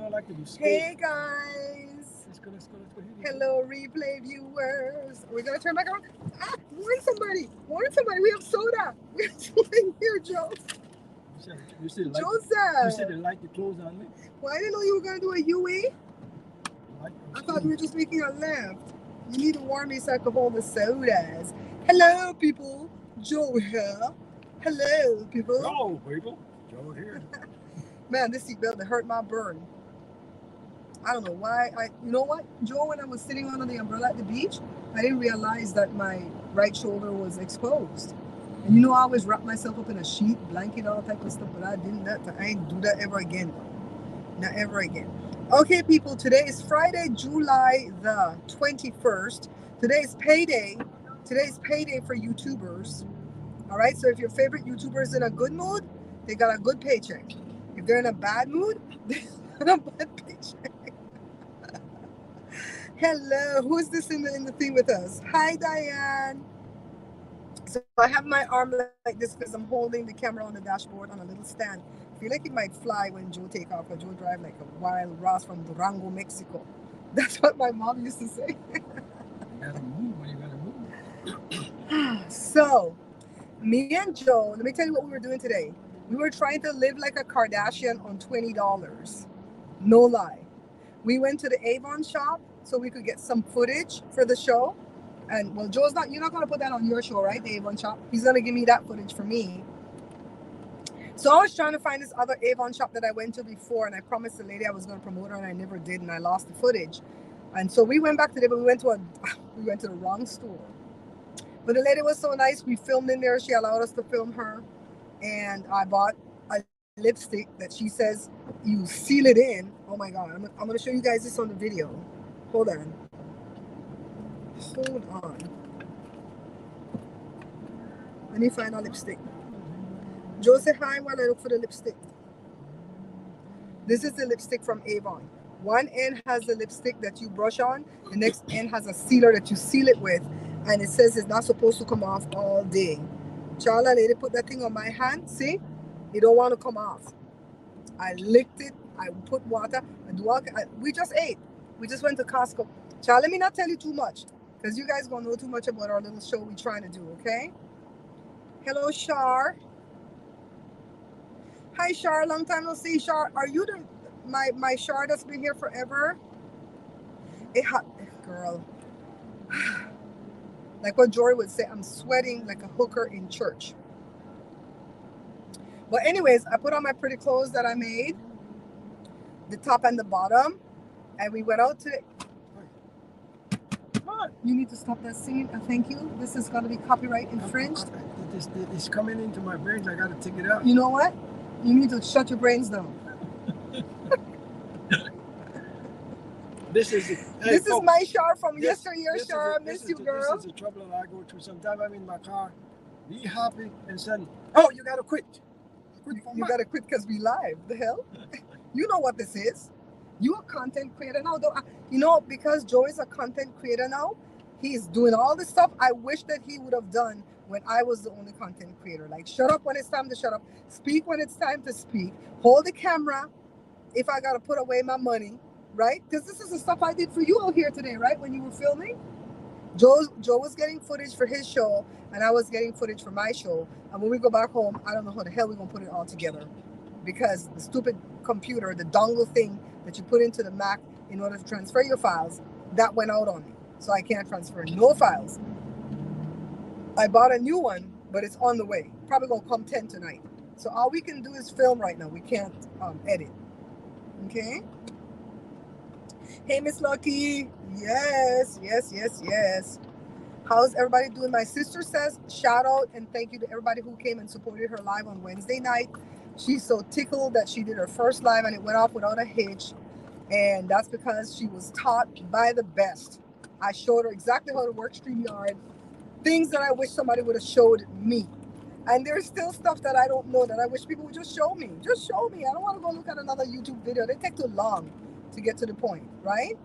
don't like to be scared. Hey guys. Let's go. Hello, replay viewers. We're gonna turn back around. Ah, warn somebody. Warn somebody. We have soda. We're doing here, Joe. You still like Joseph. You still like the clothes on me? Well, I didn't know you were gonna do a UE. I thought you were just making a left. You need to warn me so I can hold the sodas. Hello, people. Joe here. Hello, people. Hello, people. Joe here. Man, this seatbelt that hurt my burn. I don't know why. You know what, Joe? When I was sitting under the umbrella at the beach, I didn't realize that my right shoulder was exposed. And you know, I always wrap myself up in a sheet, blanket, all type of stuff. But I didn't. I ain't do that ever again. Not ever again. Okay, people. Today is Friday, July the 21st. Today is payday. Today's payday for YouTubers. All right. So if your favorite YouTuber is in a good mood, they got a good paycheck. If they're in a bad mood, they're in a bad paycheck. Hello, who's this in the thing with us? Hi, Diane. So I have my arm like this because I'm holding the camera on the dashboard on a little stand. I feel like it might fly when Joe take off, because Joe drive like a wild Ross from Durango, Mexico. That's what my mom used to say. You gotta move when you gotta move. So, me and Joe, let me tell you what we were doing today. We were trying to live like a Kardashian on $20. No lie. We went to the Avon shop so we could get some footage for the show. And well, you're not going to put that on your show, right? The Avon shop. He's going to give me that footage for me. So I was trying to find this other Avon shop that I went to before, and I promised the lady I was going to promote her, and I never did, and I lost the footage. And so we went back today, but we went to the wrong store. But the lady was so nice. We filmed in there. She allowed us to film her. And I bought a lipstick that she says you seal it in. Oh my God. I'm going to show you guys this on the video. Hold on. Let me find a lipstick. Joe, say hi while I look for the lipstick. This is the lipstick from Avon. One end has the lipstick that you brush on. The next end has a sealer that you seal it with. And it says it's not supposed to come off all day. Charla, lady, put that thing on my hand. See? It don't want to come off. I licked it. I put water. We just ate. We just went to Costco. Charla, let me not tell you too much, because you guys going to know too much about our little show we're trying to do, okay? Hello, Shar. Hi, Shar. Long time no see, Shar. Are you my Shar that's been here forever? Girl. Like what Jory would say, I'm sweating like a hooker in church. But anyways, I put on my pretty clothes that I made, the top and the bottom, and we went out today. You need to stop that scene. Thank you. This is going to be copyright infringed. It's coming into my brains. I got to take it out. You know what? You need to shut your brains down. This is my Shar from yesteryear, Shar. I miss you, girl. This is the trouble that I go through. Sometimes I'm in my car, be happy, and suddenly, oh, you got to quit. You got to quit because we live. The hell? You know what this is. You a content creator now, though. You know, because Joe is a content creator now, he's doing all this stuff I wish that he would have done when I was the only content creator. Like, shut up when it's time to shut up. Speak when it's time to speak. Hold the camera if I got to put away my money, right? Because this is the stuff I did for you out here today, right? When you were filming. Joe was getting footage for his show, and I was getting footage for my show. And when we go back home, I don't know how the hell we're going to put it all together. Because the stupid computer, the dongle thing that you put into the Mac in order to transfer your files, that went out on me. So I can't transfer no files. I bought a new one, but it's on the way. Probably going to come 10 tonight. So all we can do is film right now. We can't edit. Okay? Hey, Miss Lucky. Yes. How's everybody doing? My sister says shout out and thank you to everybody who came and supported her live on Wednesday night. She's so tickled that she did her first live and it went off without a hitch. And that's because she was taught by the best. I showed her exactly how to work StreamYard. Things that I wish somebody would have showed me. And there's still stuff that I don't know that I wish people would just show me. Just show me. I don't want to go look at another YouTube video. They take too long to get to the point, right?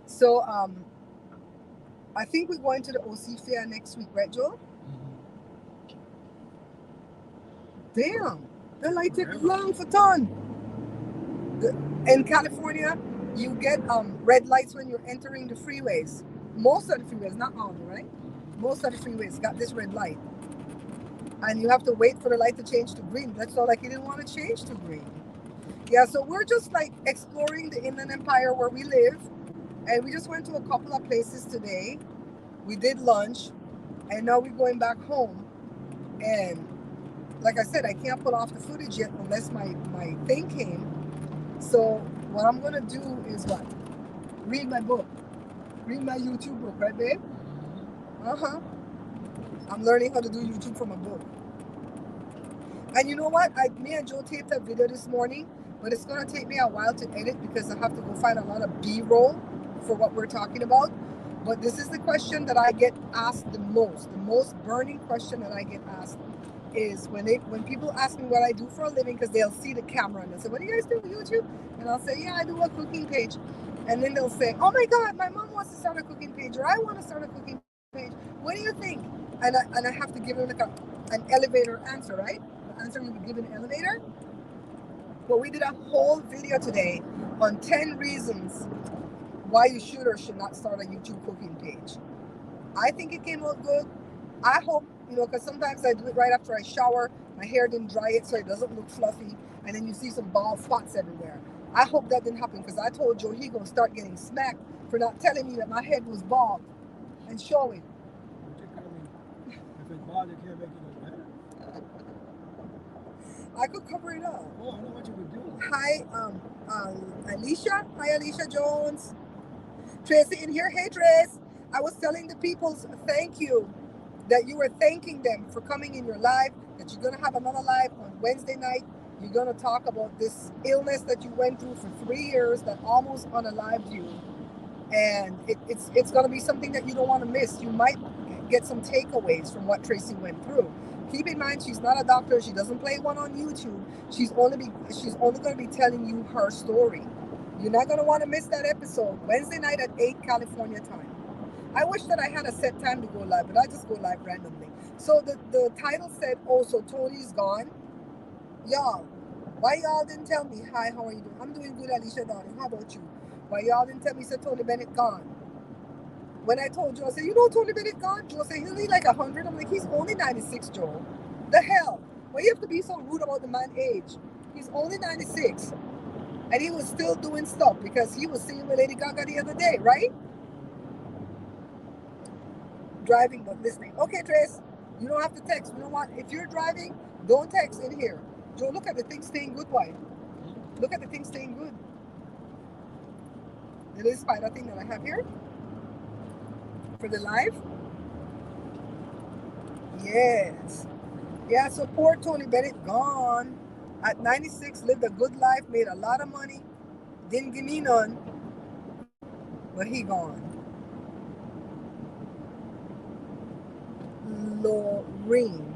So I think we're going to the OC Fair next week, right, Joe? Damn, that light take long for ton. In California, you get red lights when you're entering the freeways. Most of the freeways, not all, right? Most of the freeways got this red light, and you have to wait for the light to change to green. That's all. Like he didn't want to change to green. Yeah, so we're just like exploring the Inland Empire where we live, and we just went to a couple of places today. We did lunch, and now we're going back home. And like I said, I can't put off the footage yet unless my thing came. So what I'm gonna do is what? Read my book. Read my YouTube book, right, babe? Uh-huh. I'm learning how to do YouTube from a book. And you know what? Me and Joe taped a video this morning, but it's gonna take me a while to edit because I have to go find a lot of B-roll for what we're talking about. But this is the question that I get asked the most burning question that I get asked is when people ask me what I do for a living, because they'll see the camera and they'll say, what do you guys do on YouTube? And I'll say, yeah, I do a cooking page. And then they'll say, oh my God, my mom wants to start a cooking page, or I want to start a cooking page. What do you think? And I have to give them like an elevator answer, right? The answer we would give an elevator. But we did a whole video today on 10 reasons why you should or should not start a YouTube cooking page. I think it came out good. I hope, because sometimes I do it right after I shower. My hair didn't dry it, so it doesn't look fluffy. And then you see some bald spots everywhere. I hope that didn't happen, because I told Joe he gonna start getting smacked for not telling me that my head was bald and showing. If it's bald, you can't make it look better. I could cover it up. Oh, I know what you would do. Hi, Alicia. Hi, Alicia Jones. Tracy in here. Hey, Trace. I was telling the people thank you, that you were thanking them for coming in your live, that you're going to have another live on Wednesday night. You're going to talk about this illness that you went through for 3 years that almost unalived you. And it's going to be something that you don't want to miss. You might get some takeaways from what Tracy went through. Keep in mind, she's not a doctor. She doesn't play one on YouTube. She's only going to be telling you her story. You're not going to want to miss that episode. Wednesday night at 8 California time. I wish that I had a set time to go live, but I just go live randomly. So the title said, oh, so Tony's gone. Y'all, why y'all didn't tell me, hi, how are you doing? I'm doing good, Alicia darling. How about you? Why y'all didn't tell me, said Tony Bennett gone? When I told Joe, I said, Tony Bennett gone? Joe said, he'll be like 100. I'm like, he's only 96, Joe. The hell? Why you have to be so rude about the man's age? He's only 96. And he was still doing stuff because he was singing with Lady Gaga the other day, right? Driving but listening. Okay, Trace, you don't have to text. You know what? If you're driving, don't text in here. Joe, look at the thing staying good, wife. Look at the thing staying good. The little spider thing that I have here for the live. Yes. Yeah, so poor Tony Bennett gone. At 96, lived a good life, made a lot of money. Didn't give me none. But he gone. Lorene.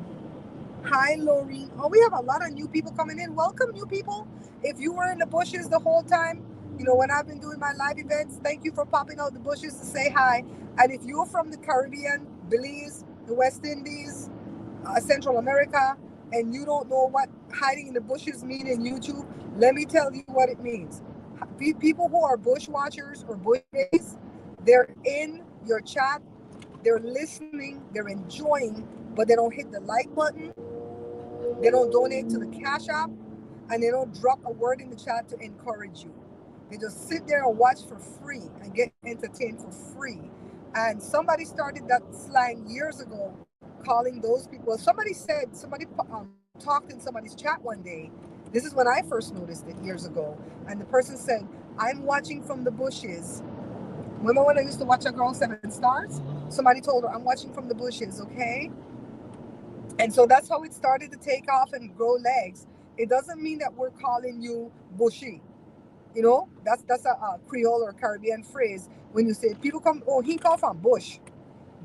Hi, Lorene. Oh, we have a lot of new people coming in. Welcome, new people. If you were in the bushes the whole time, when I've been doing my live events, thank you for popping out the bushes to say hi. And if you're from the Caribbean, Belize, the West Indies, Central America, and you don't know what hiding in the bushes mean in YouTube, let me tell you what it means. People who are bush watchers or bush days, they're in your chat, they're listening, they're enjoying, but they don't hit the like button, they don't donate to the Cash App, and they don't drop a word in the chat to encourage you. They just sit there and watch for free and get entertained for free. And somebody started that slang years ago, calling those people. Well, somebody talked in somebody's chat one day. This is when I first noticed it years ago. And the person said, I'm watching from the bushes. Remember when I used to watch a girl 7 Stars? Somebody told her, I'm watching from the bushes, okay? And so that's how it started to take off and grow legs. It doesn't mean that we're calling you bushy. That's a Creole or Caribbean phrase. When you say people come, oh, he come from bush.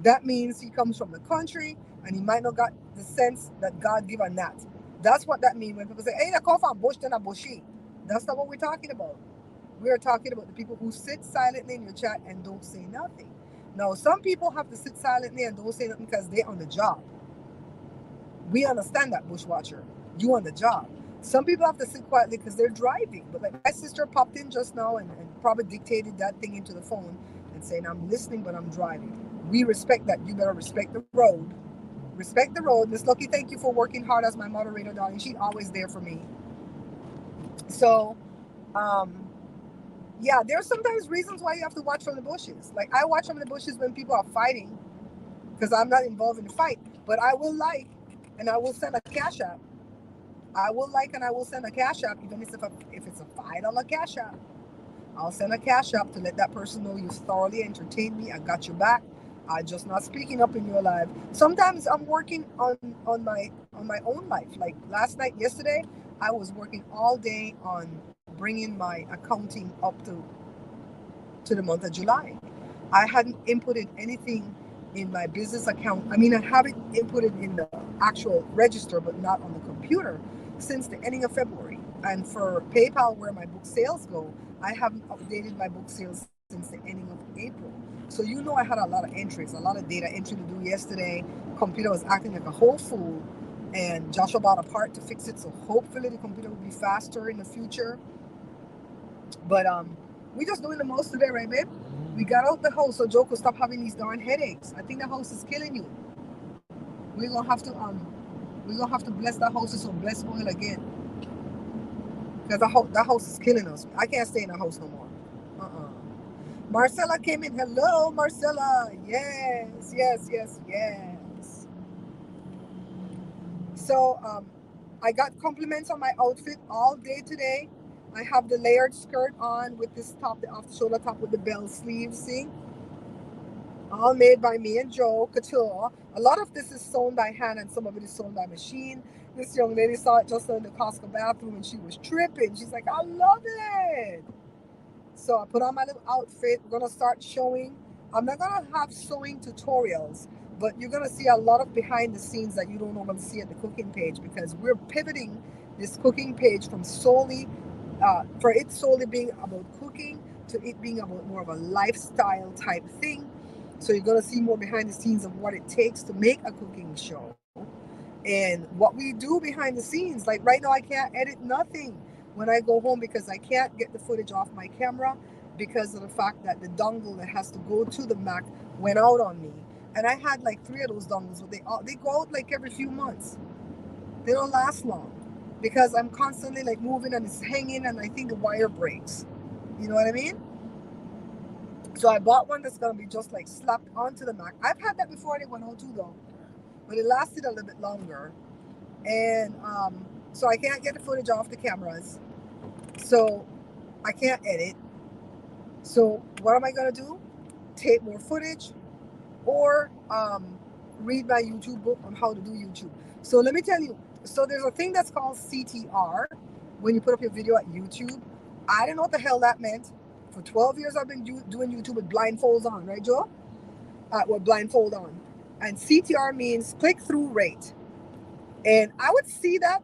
That means he comes from the country and he might not got the sense that God given that. That's what that means when people say, hey, they come from bush, then a bushy. That's not what we're talking about. We are talking about the people who sit silently in your chat and don't say nothing. Now, some people have to sit silently and don't say nothing because they're on the job. We understand that, bushwatcher. You on the job. Some people have to sit quietly because they're driving. But like my sister popped in just now and probably dictated that thing into the phone and saying, I'm listening, but I'm driving. We respect that. You better respect the road. Respect the road. Miss Lucky, thank you for working hard as my moderator, darling. She's always there for me. So, um, yeah, there's sometimes reasons why you have to watch from the bushes. Like I watch from the bushes when people are fighting because I'm not involved in the fight. But I will like and I will send a cash app. I will like and I will send a cash app, even if it's a $5 cash app. I'll send a cash app to let that person know you thoroughly entertained me. I got your back. I'm just not speaking up in your life. Sometimes I'm working on my own life. Like last night, yesterday, I was working all day on bringing my accounting up to the month of July. I hadn't inputted anything in my business account. I mean, I have it inputted in the actual register, but not on the computer since the ending of February. And for PayPal, where my book sales go, I haven't updated my book sales since the ending of April. So you know I had a lot of entries, a lot of data entry to do yesterday. Computer was acting like a whole fool, and Joshua bought a part to fix it. So hopefully the computer will be faster in the future. But we just doing the most today, right, babe? We got out the house so Joe could stop having these darn headaches. I think the house is killing you. We're gonna have to bless that house with some blessed oil again. Because that house is killing us. I can't stay in the house no more. Marcella came in. Hello, Marcella. Yes, yes, yes, yes. So I got compliments on my outfit all day today. I have the layered skirt on with this top, the off-the-shoulder top with the bell sleeves, see? All made by me and Joe Couture. A lot of this is sewn by hand and some of it is sewn by machine. This young lady saw it just in the Costco bathroom and she was tripping. She's like, I love it. So I put on my little outfit. We're going to start showing. I'm not going to have sewing tutorials, but you're going to see a lot of behind the scenes that you don't normally see at the cooking page because we're pivoting this cooking page from solely, for it solely being about cooking to it being about more of a lifestyle type thing. So you're going to see more behind the scenes of what it takes to make a cooking show and what we do behind the scenes. Like right now, I can't edit nothing when I go home because I can't get the footage off my camera because of the fact that the dongle that has to go to the Mac went out on me. And I had like 3 of those dongles, but they go out like every few months. They don't last long because I'm constantly like moving and it's hanging and I think the wire breaks. You know what I mean? So I bought one that's gonna be just like slapped onto the Mac. I've had that before and it went out too though, but it lasted a little bit longer. And so I can't get the footage off the cameras. So I can't edit. So what am I gonna do? Tape more footage or read my YouTube book on how to do YouTube. So let me tell you, so there's a thing that's called CTR when you put up your video at YouTube. I didn't know what the hell that meant. For 12 years I've been doing YouTube with blindfolds on, right, Joe? With blindfold on. And CTR means click-through rate. And I would see that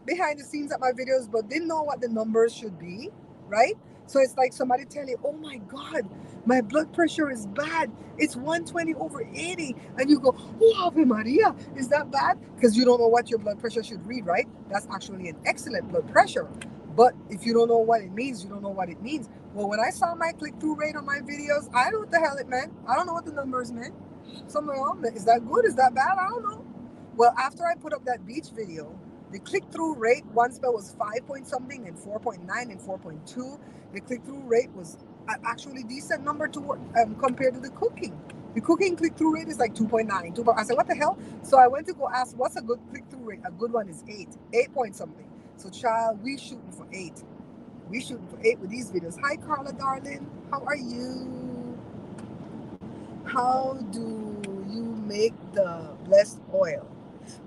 behind the scenes at my videos, but didn't know what the numbers should be, right? So it's like somebody tell you, oh my God, my blood pressure is bad. It's 120/80. And you go, oh, Ave Maria, is that bad? Because you don't know what your blood pressure should read, right? That's actually an excellent blood pressure. But if you don't know what it means, you don't know what it means. Well, when I saw my click-through rate on my videos, I don't know what the hell it meant. I don't know what the numbers meant. Somewhere on there. Is that good? Is that bad? I don't know. Well, after I put up that beach video, the click-through rate, one spell was 5 point something and 4.9 and 4.2. The click-through rate was actually decent number to compared to the cooking. The cooking click-through rate is like 2.9. I said, what the hell? So I went to go ask, what's a good click-through rate? A good one is 8 point something. So child, we shooting for 8. We shooting for 8 with these videos. Hi, Carla, darling. How are you? How do you make the blessed oil?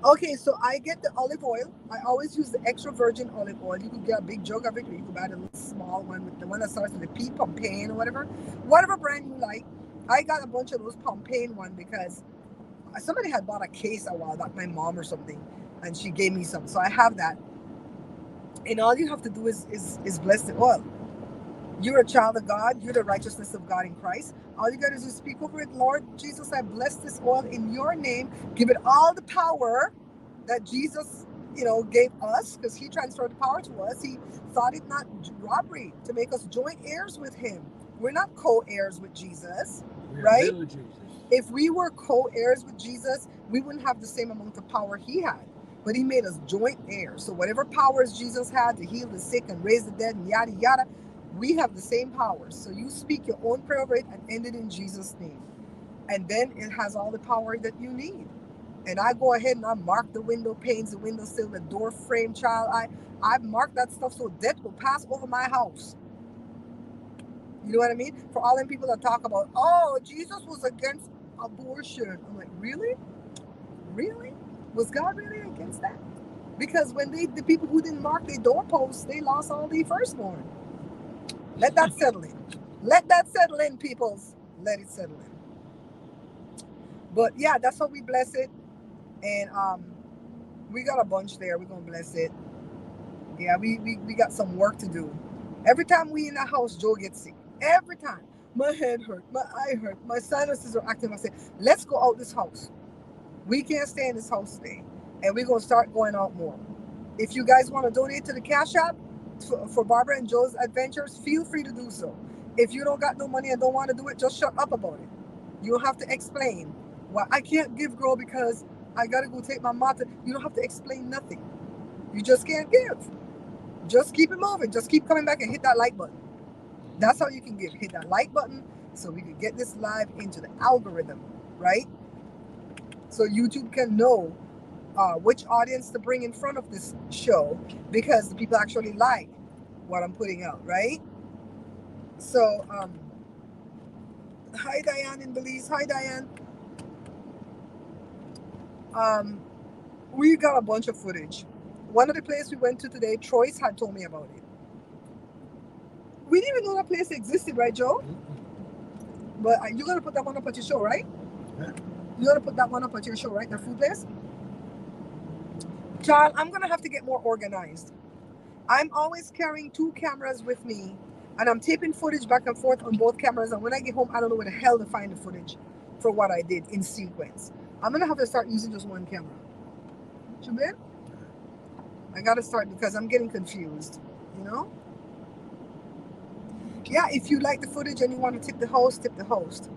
Okay, so I get the olive oil. I always use the extra virgin olive oil. You could get a big jug of it, or you could buy the little small one with the one that starts with the P, Pompane or whatever brand you like. I got a bunch of those Pompane one because somebody had bought a case a while back, my mom or something, and she gave me some. So I have that. And all you have to do is bless the oil. You're a child of God. You're the righteousness of God in Christ. All you got to do is speak over it. Lord Jesus, I bless this oil in your name. Give it all the power that Jesus gave us, because he transferred the power to us. He thought it not robbery to make us joint heirs with him. We're not co-heirs with Jesus, right? Jesus. If we were co-heirs with Jesus, we wouldn't have the same amount of power he had. But he made us joint heirs. So whatever powers Jesus had to heal the sick and raise the dead and yada yada, we have the same powers. So you speak your own prayer over it and end it in Jesus' name. And then it has all the power that you need. And I go ahead and I mark the window panes, the windowsill, the door frame, child. I mark that stuff so death will pass over my house. You know what I mean? For all them people that talk about, oh, Jesus was against abortion. I'm like, really? Really? Was God really against that? Because when the people who didn't mark their doorposts, they lost all their firstborn. Let that settle in. Let that settle in, peoples. Let it settle in. But yeah, that's how we bless it. And we got a bunch there. We're gonna bless it. Yeah, we got some work to do. Every time we in the house, Joe gets sick. Every time. My head hurt, my eye hurt, my sinuses are active. I say, let's go out this house. We can't stay in this house today. And we're gonna start going out more. If you guys want to donate to the Cash App for Barbara and Joe's adventures, feel free to do so. If you don't got no money and don't want to do it, just shut up about it. You don't have to explain. Well, I can't give, girl, because I gotta go take my mother. You don't have to explain nothing. You just can't give. Just keep it moving. Just keep coming back and hit that like button. That's how you can give. Hit that like button so we can get this live into the algorithm, right? So YouTube can know which audience to bring in front of this show, because the people actually like what I'm putting out, right? So, hi Diane in Belize. Hi Diane. We got a bunch of footage. One of the places we went to today, Troy's had told me about it. We didn't even know that place existed, right, Joe? But you're gonna put that one up at your show, right? Yeah. You're gonna put that one up at your show, right? The food place? Child, I'm gonna have to get more organized. I'm always carrying 2 cameras with me, and I'm taping footage back and forth on both cameras. And when I get home, I don't know where the hell to find the footage for what I did in sequence. I'm gonna have to start using just one camera. Shabir? I gotta start, because I'm getting confused, you know? Yeah, if you like the footage and you want to tip the host, tip the host.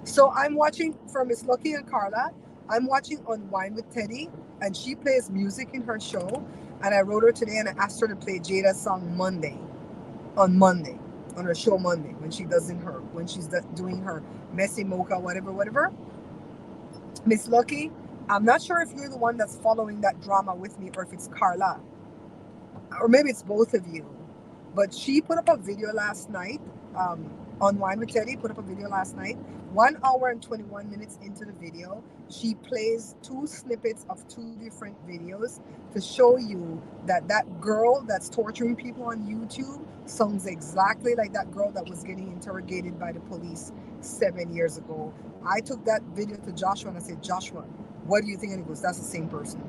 So I'm watching for Miss Lucky and Carla. I'm watching on Wine with Teddy, and she plays music in her show. And I wrote her today and I asked her to play Jada's song on her show Monday, when she's doing her messy mocha, whatever. Miss Lucky, I'm not sure if you're the one that's following that drama with me, or if it's Carla, or maybe it's both of you. But she put up a video last night on Wine with Teddy. Put up a video last night. 1 hour and 21 minutes into the video, she plays 2 snippets of 2 different videos to show you that that girl that's torturing people on YouTube sounds exactly like that girl that was getting interrogated by the police 7 years ago. I took that video to Joshua and I said, Joshua, what do you think? And he goes, that's the same person.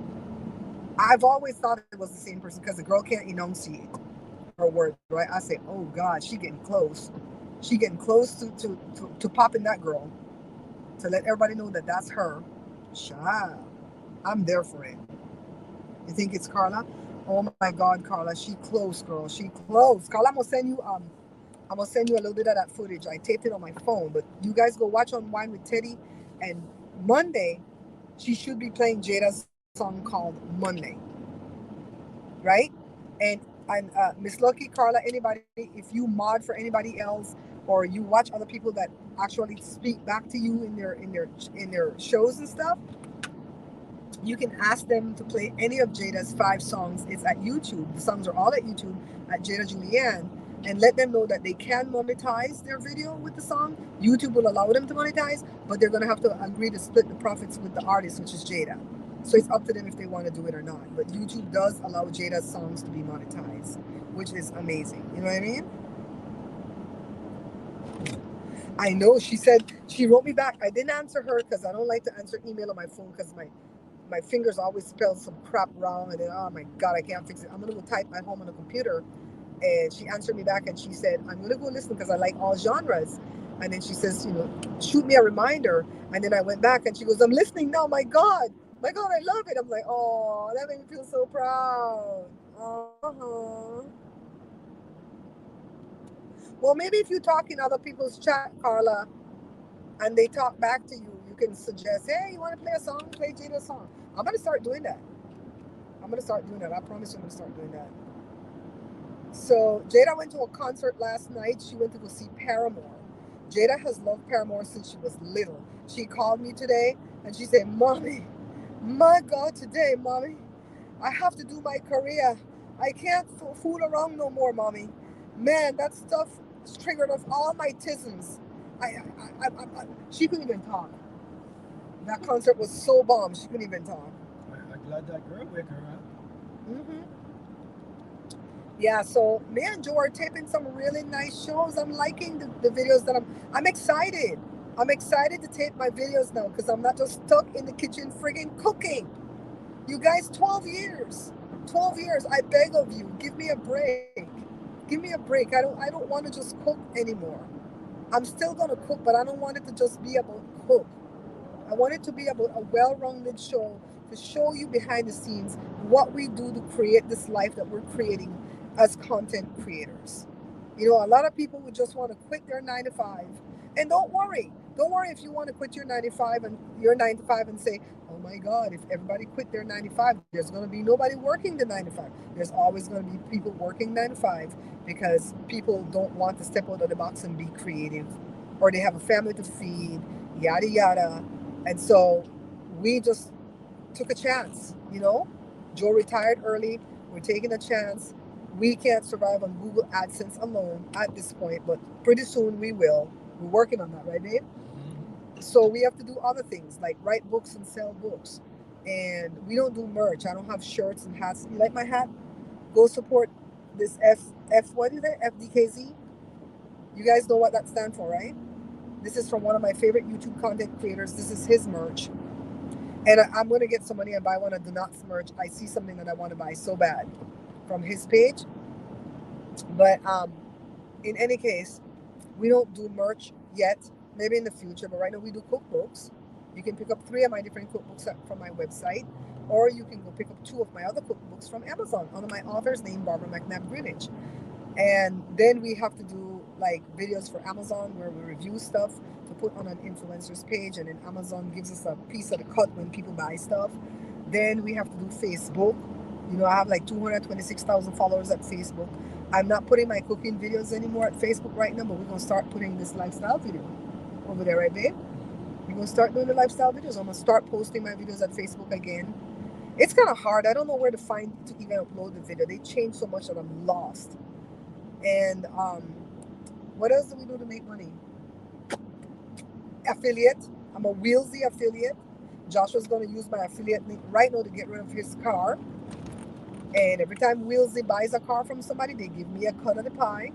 I've always thought it was the same person, because the girl can't enunciate her words, right? I say, oh God, she getting close. She getting close to popping that girl, to let everybody know that that's her. Child, I'm there for it. You think it's Carla? Oh my God, Carla, she close, girl. She close. Carla, I'm gonna send you a little bit of that footage. I taped it on my phone, but you guys go watch on Wine with Teddy. And Monday, she should be playing Jada's song called Monday, right? And Miss Lucky, Carla, anybody, if you mod for anybody else, or you watch other people that actually speak back to you in their shows and stuff, you can ask them to play any of Jada's 5 songs. It's at YouTube. The songs are all at YouTube at Jada Julianne, and let them know that they can monetize their video with the song. YouTube will allow them to monetize, but they're gonna have to agree to split the profits with the artist, which is Jada. So it's up to them if they want to do it or not. But YouTube does allow Jada's songs to be monetized, which is amazing. You know what I mean? I know. She said, she wrote me back. I didn't answer her because I don't like to answer email on my phone, because my fingers always spell some crap wrong. And then, oh my God, I can't fix it. I'm going to go type at home on the computer. And she answered me back and she said, I'm going to go listen because I like all genres. And then she says, shoot me a reminder. And then I went back and she goes, I'm listening now. My God, My God, I love it. I'm like, oh, that made me feel so proud. Uh-huh. Well, maybe if you talk in other people's chat, Carla, and they talk back to you, you can suggest, hey, you want to play a song? Play Jada's song. I'm going to start doing that. I'm going to start doing that. I promise you I'm going to start doing that. So Jada went to a concert last night. She went to go see Paramore. Jada has loved Paramore since she was little. She called me today and she said, Mommy, my God, today, Mommy, I have to do my career. I can't fool around no more, Mommy. Man, that stuff triggered off all my tisms. She couldn't even talk. That concert was so bomb, she couldn't even talk. I'm glad that girl with her, huh? Mm-hmm. Yeah, so me and Joe are taping some really nice shows. I'm liking the videos that I'm excited. I'm excited to tape my videos now because I'm not just stuck in the kitchen friggin' cooking. You guys, 12 years. 12 years. I beg of you, give me a break. Give me a break. I don't want to just cook anymore. I'm still gonna cook, but I don't want it to just be about cook. I want it to be about a well-rounded show to show you behind the scenes what we do to create this life that we're creating as content creators. You know, a lot of people would just want to quit their 9 to 5. And don't worry. Don't worry if you want to quit your 9 to 5 and say, oh my God, if everybody quit their 9 to 5, there's going to be nobody working the 9 to 5. There's always going to be people working 9 to 5 because people don't want to step out of the box and be creative, or they have a family to feed, yada yada. And so we just took a chance, you know. Joe retired early. We're taking a chance. We can't survive on Google AdSense alone at this point, but pretty soon we will. We're working on that, right, babe? So we have to do other things like write books and sell books. And we don't do merch. I don't have shirts and hats. You like my hat? Go support this what is it? FDKZ? You guys know what that stands for, right? This is from one of my favorite YouTube content creators. This is his merch. And I'm going to get some money and buy one of Donat's merch. I see something that I want to buy so bad from his page. But in any case, we don't do merch yet. Maybe in the future. But right now we do cookbooks. You can pick up 3 of my different cookbooks from my website. Or you can go pick up 2 of my other cookbooks from Amazon under my author's name, Barbara McNabb Greenwich. And then we have to do like videos for Amazon where we review stuff to put on an influencer's page, and then Amazon gives us a piece of the cut when people buy stuff. Then we have to do Facebook. You know, I have like 226,000 followers at Facebook. I'm not putting my cooking videos anymore at Facebook right now, but we're going to start putting this lifestyle video over there, right, babe? We're going to start doing the lifestyle videos. I'm going to start posting my videos at Facebook again. It's kind of hard. I don't know where to find to even upload the video. They changed so much that I'm lost. And what else do we do to make money? Affiliate. I'm a Wheelsy affiliate. Joshua's going to use my affiliate link right now to get rid of his car. And every time Wheelsy buys a car from somebody, they give me a cut of the pie.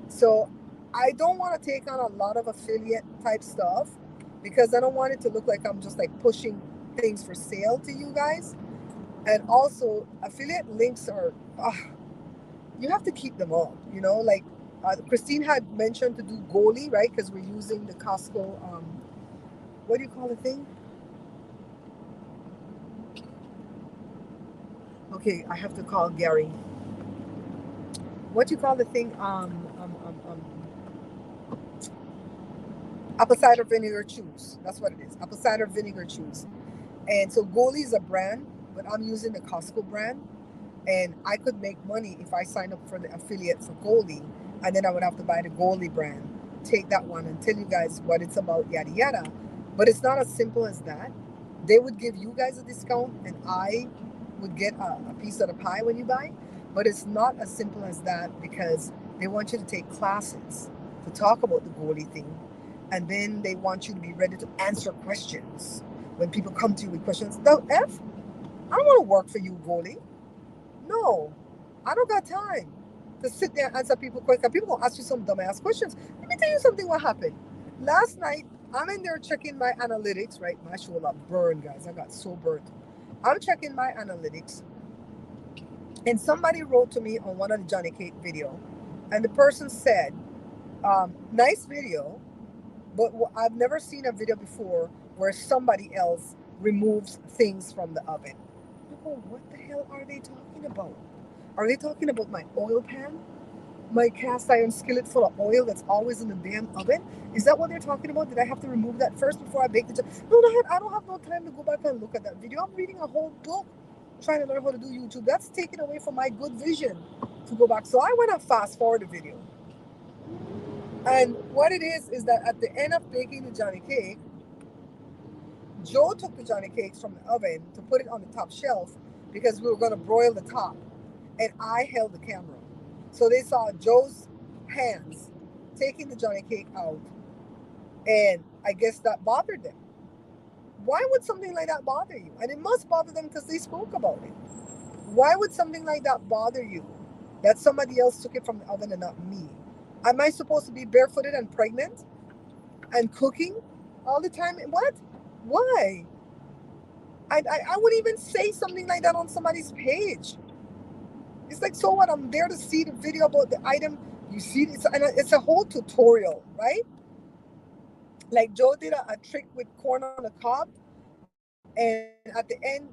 So I don't want to take on a lot of affiliate type stuff because I don't want it to look like I'm just like pushing things for sale to you guys. And also, affiliate links are, you have to keep them up, you know, like Christine had mentioned to do goalie, right? Because we're using the Costco, what do you call the thing? Okay, I have to call Gary. What do you call the thing? Apple cider vinegar chews. That's what it is. Apple cider vinegar chews. And so goalie is a brand, but I'm using the Costco brand. And I could make money if I sign up for the affiliate for goalie, and then I would have to buy the goalie brand, take that one and tell you guys what it's about, yada yada. But it's not as simple as that. They would give you guys a discount and I would get a piece of the pie when you buy. But it's not as simple as that because they want you to take classes to talk about the goalie thing. And then they want you to be ready to answer questions when people come to you with questions. Now, I don't want to work for you, goalie. No, I don't got time to sit there and answer people questions. People gonna ask you some dumbass questions. Let me tell you something what happened. Last night, I'm in there checking my analytics, right? My shoulder burned, guys. I got so burnt. I'm checking my analytics. And somebody wrote to me on one of the Johnny Cake video. And the person said, nice video, but I've never seen a video before where somebody else removes things from the oven. Oh, what the hell are they talking about? Are they talking about my oil pan? My cast iron skillet full of oil that's always in the damn oven? Is that what they're talking about? Did I have to remove that first before I bake the No, I don't have no time to go back and look at that video. I'm reading a whole book trying to learn how to do YouTube. That's taken away from my good vision to go back. So I went and fast forward the video. And what it is that at the end of baking the Johnny cake, Joe took the Johnny cakes from the oven to put it on the top shelf because we were going to broil the top. And I held the camera. So they saw Joe's hands taking the Johnny cake out. And I guess that bothered them. Why would something like that bother you? And it must bother them because they spoke about it. Why would something like that bother you? That somebody else took it from the oven and not me? Am I supposed to be barefooted and pregnant and cooking all the time? What? Why? I wouldn't even say something like that on somebody's page. It's like, so what? I'm there to see the video about the item. You see, it's a whole tutorial, right? Like Joe did a trick with corn on the cob, and at the end,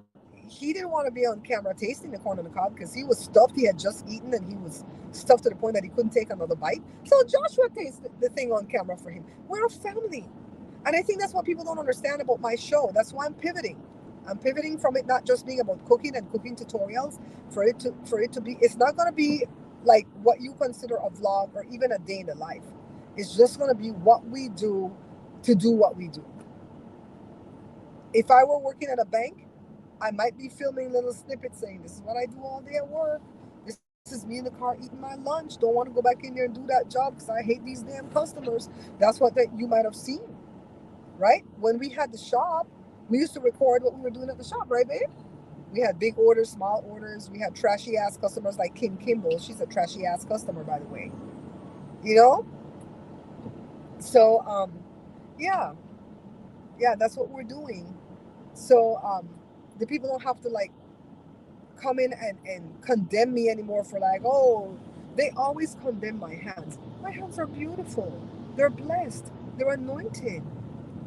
he didn't want to be on camera tasting the corn on the cob because he was stuffed. He had just eaten, and he was stuffed to the point that he couldn't take another bite. So Joshua tasted the thing on camera for him. We're a family. And I think that's what people don't understand about my show. That's why I'm pivoting. I'm pivoting from it not just being about cooking and cooking tutorials, for it to be, it's not going to be like what you consider a vlog or even a day in the life. It's just going to be what we do to do what we do. If I were working at a bank, I might be filming little snippets saying, this is what I do all day at work. This is me in the car eating my lunch. Don't want to go back in there and do that job because I hate these damn customers. That's what you might have seen, right? When we had the shop, we used to record what we were doing at the shop, right, babe? We had big orders, small orders. We had trashy ass customers like Kim Kimball. She's a trashy ass customer, by the way. You know? So, yeah, that's what we're doing. So, the people don't have to like come in and condemn me anymore for like, oh, they always condemn my hands. My hands are beautiful. They're blessed. They're anointed.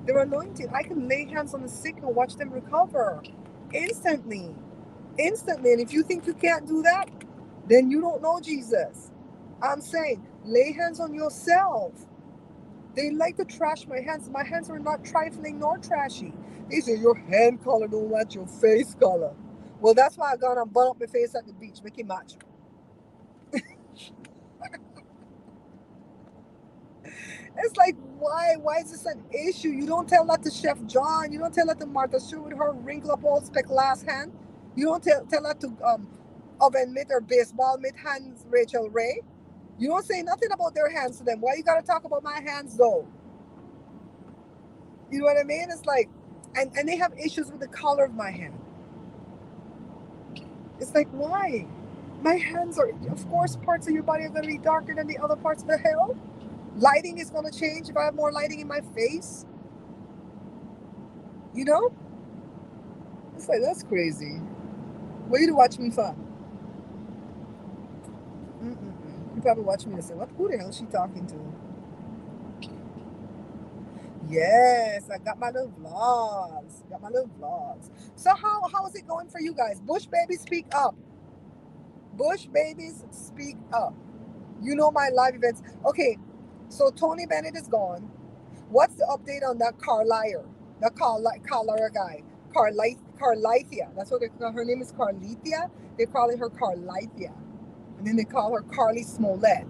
They're anointed. I can lay hands on the sick and watch them recover instantly. Instantly. And if you think you can't do that, then you don't know Jesus. I'm saying, lay hands on yourself. They like to trash my hands. My hands are not trifling nor trashy. They say your hand color don't match your face color. Well, that's why I gone and bun up my face at the beach. Make it match. It's like, why? Why is this an issue? You don't tell that to Chef John. You don't tell that to Martha Stewart with her wrinkle up old speckled ass hand. You don't tell that to oven mitt or baseball mitt hands Rachel Ray. You don't say nothing about their hands to them. Why you gotta talk about my hands though? You know what I mean? It's like, and they have issues with the color of my hand. It's like, why? My hands are, of course, parts of your body are gonna be darker than the other parts of the hell. Lighting is gonna change if I have more lighting in my face. You know? It's like, that's crazy. What you to watch me for? You probably watch me and say, what? Who the hell is she talking to? Yes, I got my little vlogs. So how is it going for you guys? Bush babies, speak up. Bush babies, speak up. You know my live events. Okay, so Tony Bennett is gone. What's the update on that Carlier? The Carlier guy. Carlithia. That's what they call her. Name is Carlithia. They're calling her Carlithia. And then they call her Carly Smollett.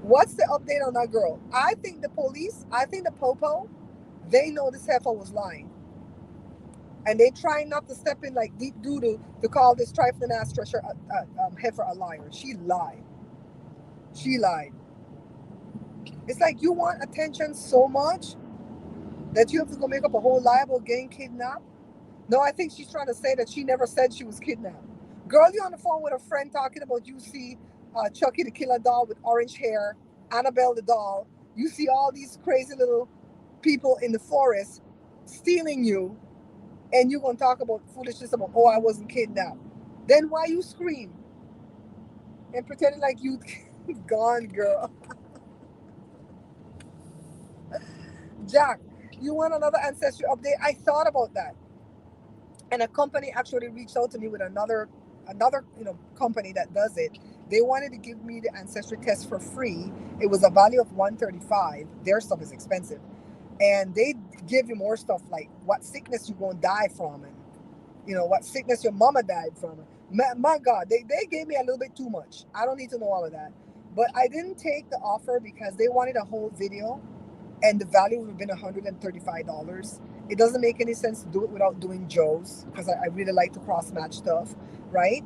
What's the update on that girl? I think the police, I think the Popo, they know this heifer was lying. And they trying not to step in like deep doo-doo to call this trifling ass treasure heifer a liar. She lied. It's like you want attention so much that you have to go make up a whole lie about getting kidnapped. No, I think she's trying to say that she never said she was kidnapped. Girl, you're on the phone with a friend talking about you see Chucky the killer doll with orange hair, Annabelle the doll. You see all these crazy little people in the forest stealing you, and you're going to talk about foolishness about, oh, I wasn't kidnapped. Then why you scream and pretending like you gone, girl? Jack, you want another ancestry update? I thought about that. And a company actually reached out to me with another company that does it. They wanted to give me the ancestry test for free. It was a value of 135. Their stuff is expensive, and they give you more stuff like what sickness you gonna die from, and what sickness your mama died from. My God, they gave me a little bit too much. I don't need to know all of that. But I didn't take the offer because they wanted a whole video, and the value would have been $135. It doesn't make any sense to do it without doing Joe's, because I really like to cross match stuff, right?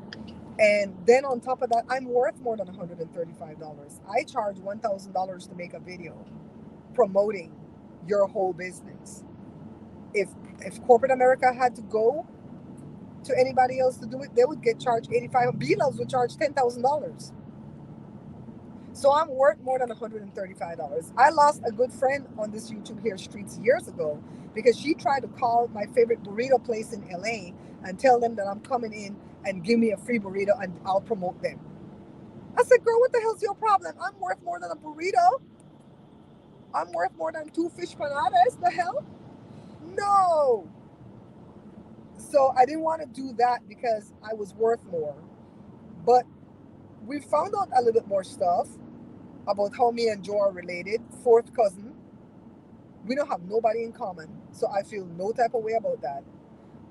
And then on top of that, I'm worth more than $135. I charge $1,000 to make a video promoting your whole business. If corporate America had to go to anybody else to do it, they would get charged 85. B-Loves would charge $10,000. So I'm worth more than $135. I lost a good friend on this YouTube here streets years ago because she tried to call my favorite burrito place in LA and tell them that I'm coming in and give me a free burrito and I'll promote them. I said, girl, what the hell's your problem? I'm worth more than a burrito. I'm worth more than 2 fish panadas. The hell? No. So I didn't want to do that because I was worth more. But we found out a little bit more stuff about how me and Joe are related. Fourth cousin. We don't have nobody in common, so I feel no type of way about that.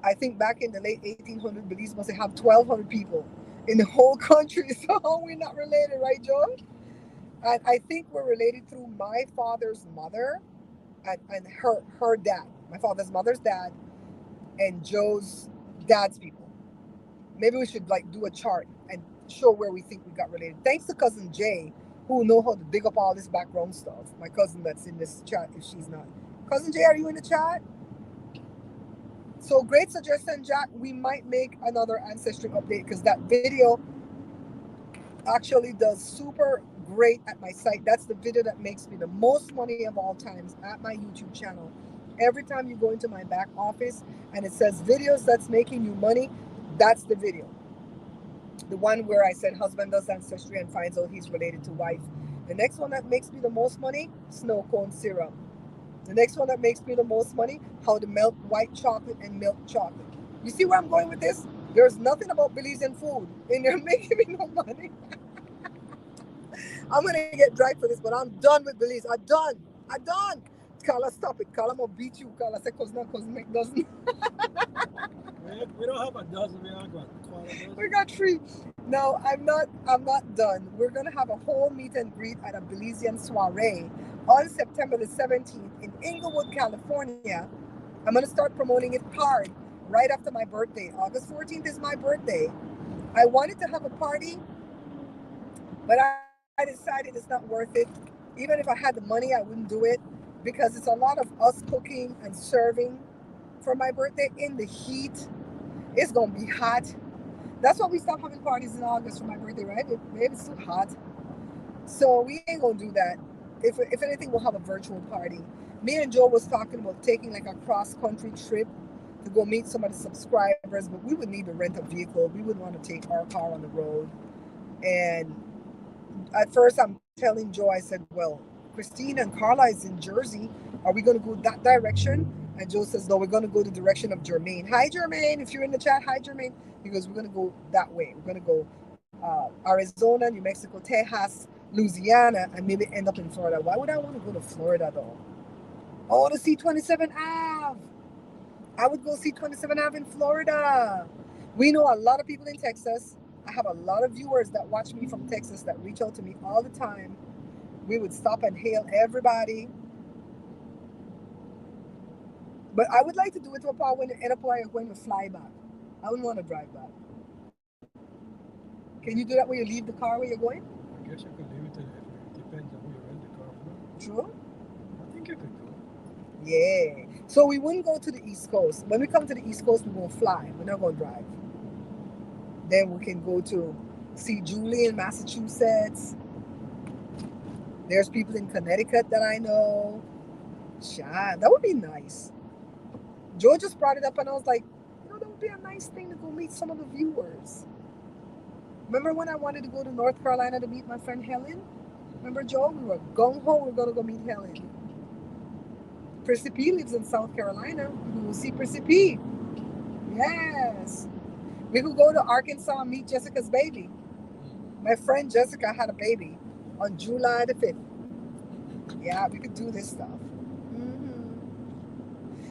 I think back in the late 1800s, Belize must have 1,200 people in the whole country, so we're not related, right, Joe? And I think we're related through my father's mother and her dad. My father's mother's dad and Joe's dad's people. Maybe we should do a chart and show where we think we got related. Thanks to cousin Jay, who know how to dig up all this background stuff. My cousin that's in this chat, if she's not. Cousin Jay, are you in the chat? So great suggestion, Jack. We might make another ancestry update because that video actually does super great at my site. That's the video that makes me the most money of all times at my YouTube channel. Every time you go into my back office and it says videos that's making you money, that's the video. The one where I said husband does ancestry and finds out he's related to wife. The next one that makes me the most money, snow cone syrup. The next one that makes me the most money, how to melt white chocolate and milk chocolate. You see where I'm going with this? There's nothing about Belizean food and they're making me no money. I'm gonna get dragged for this, but I'm done with Belize. I'm done. Carla, stop it. Carla, I'm gonna beat you. Carla said, cause make doesn't. We don't have a dozen. We have got quite a dozen. We got 3. No, I'm not done. We're gonna have a whole meet and greet at a Belizean soiree on September the 17th in Inglewood, California. I'm gonna start promoting it hard right after my birthday. August 14th is my birthday. I wanted to have a party, but I decided it's not worth it. Even if I had the money, I wouldn't do it because it's a lot of us cooking and serving for my birthday in the heat. It's gonna be hot. That's why we stopped having parties in August for my birthday, right? It's too hot. So we ain't gonna do that. If anything, we'll have a virtual party. Me and Joe was talking about taking a cross-country trip to go meet some of the subscribers, but we would need to rent a vehicle. We wouldn't want to take our car on the road. And at first I'm telling Joe, I said, well, Christine and Carla is in Jersey. Are we going to go that direction? And Joe says, no, we're going to go the direction of Jermaine. Hi, Jermaine. If you're in the chat, hi, Jermaine. He goes, we're going to go that way. We're going to go Arizona, New Mexico, Texas, Louisiana, and maybe end up in Florida. Why would I want to go to Florida, though? I want to see 27 Ave. I would go see 27 Ave in Florida. We know a lot of people in Texas. I have a lot of viewers that watch me from Texas that reach out to me all the time. We would stop and hail everybody. But I would like to do it to a part when end up when we fly back. I wouldn't want to drive back. Can you do that when you leave the car where you're going? I guess you could leave it. It depends on who you rent the car from. True. I think you could go. Yeah. So we wouldn't go to the East Coast. When we come to the East Coast, we won't fly. We're not going to drive. Then we can go to see Julie in Massachusetts. There's people in Connecticut that I know. That would be nice. Joe just brought it up and I was like, that would be a nice thing to go meet some of the viewers. Remember when I wanted to go to North Carolina to meet my friend Helen? Remember, Joe? We were gung-ho. We were going to go meet Helen. Prissy P lives in South Carolina. We will see Prissy P. Yes. We could go to Arkansas and meet Jessica's baby. My friend Jessica had a baby on July the 5th. Yeah, we could do this stuff.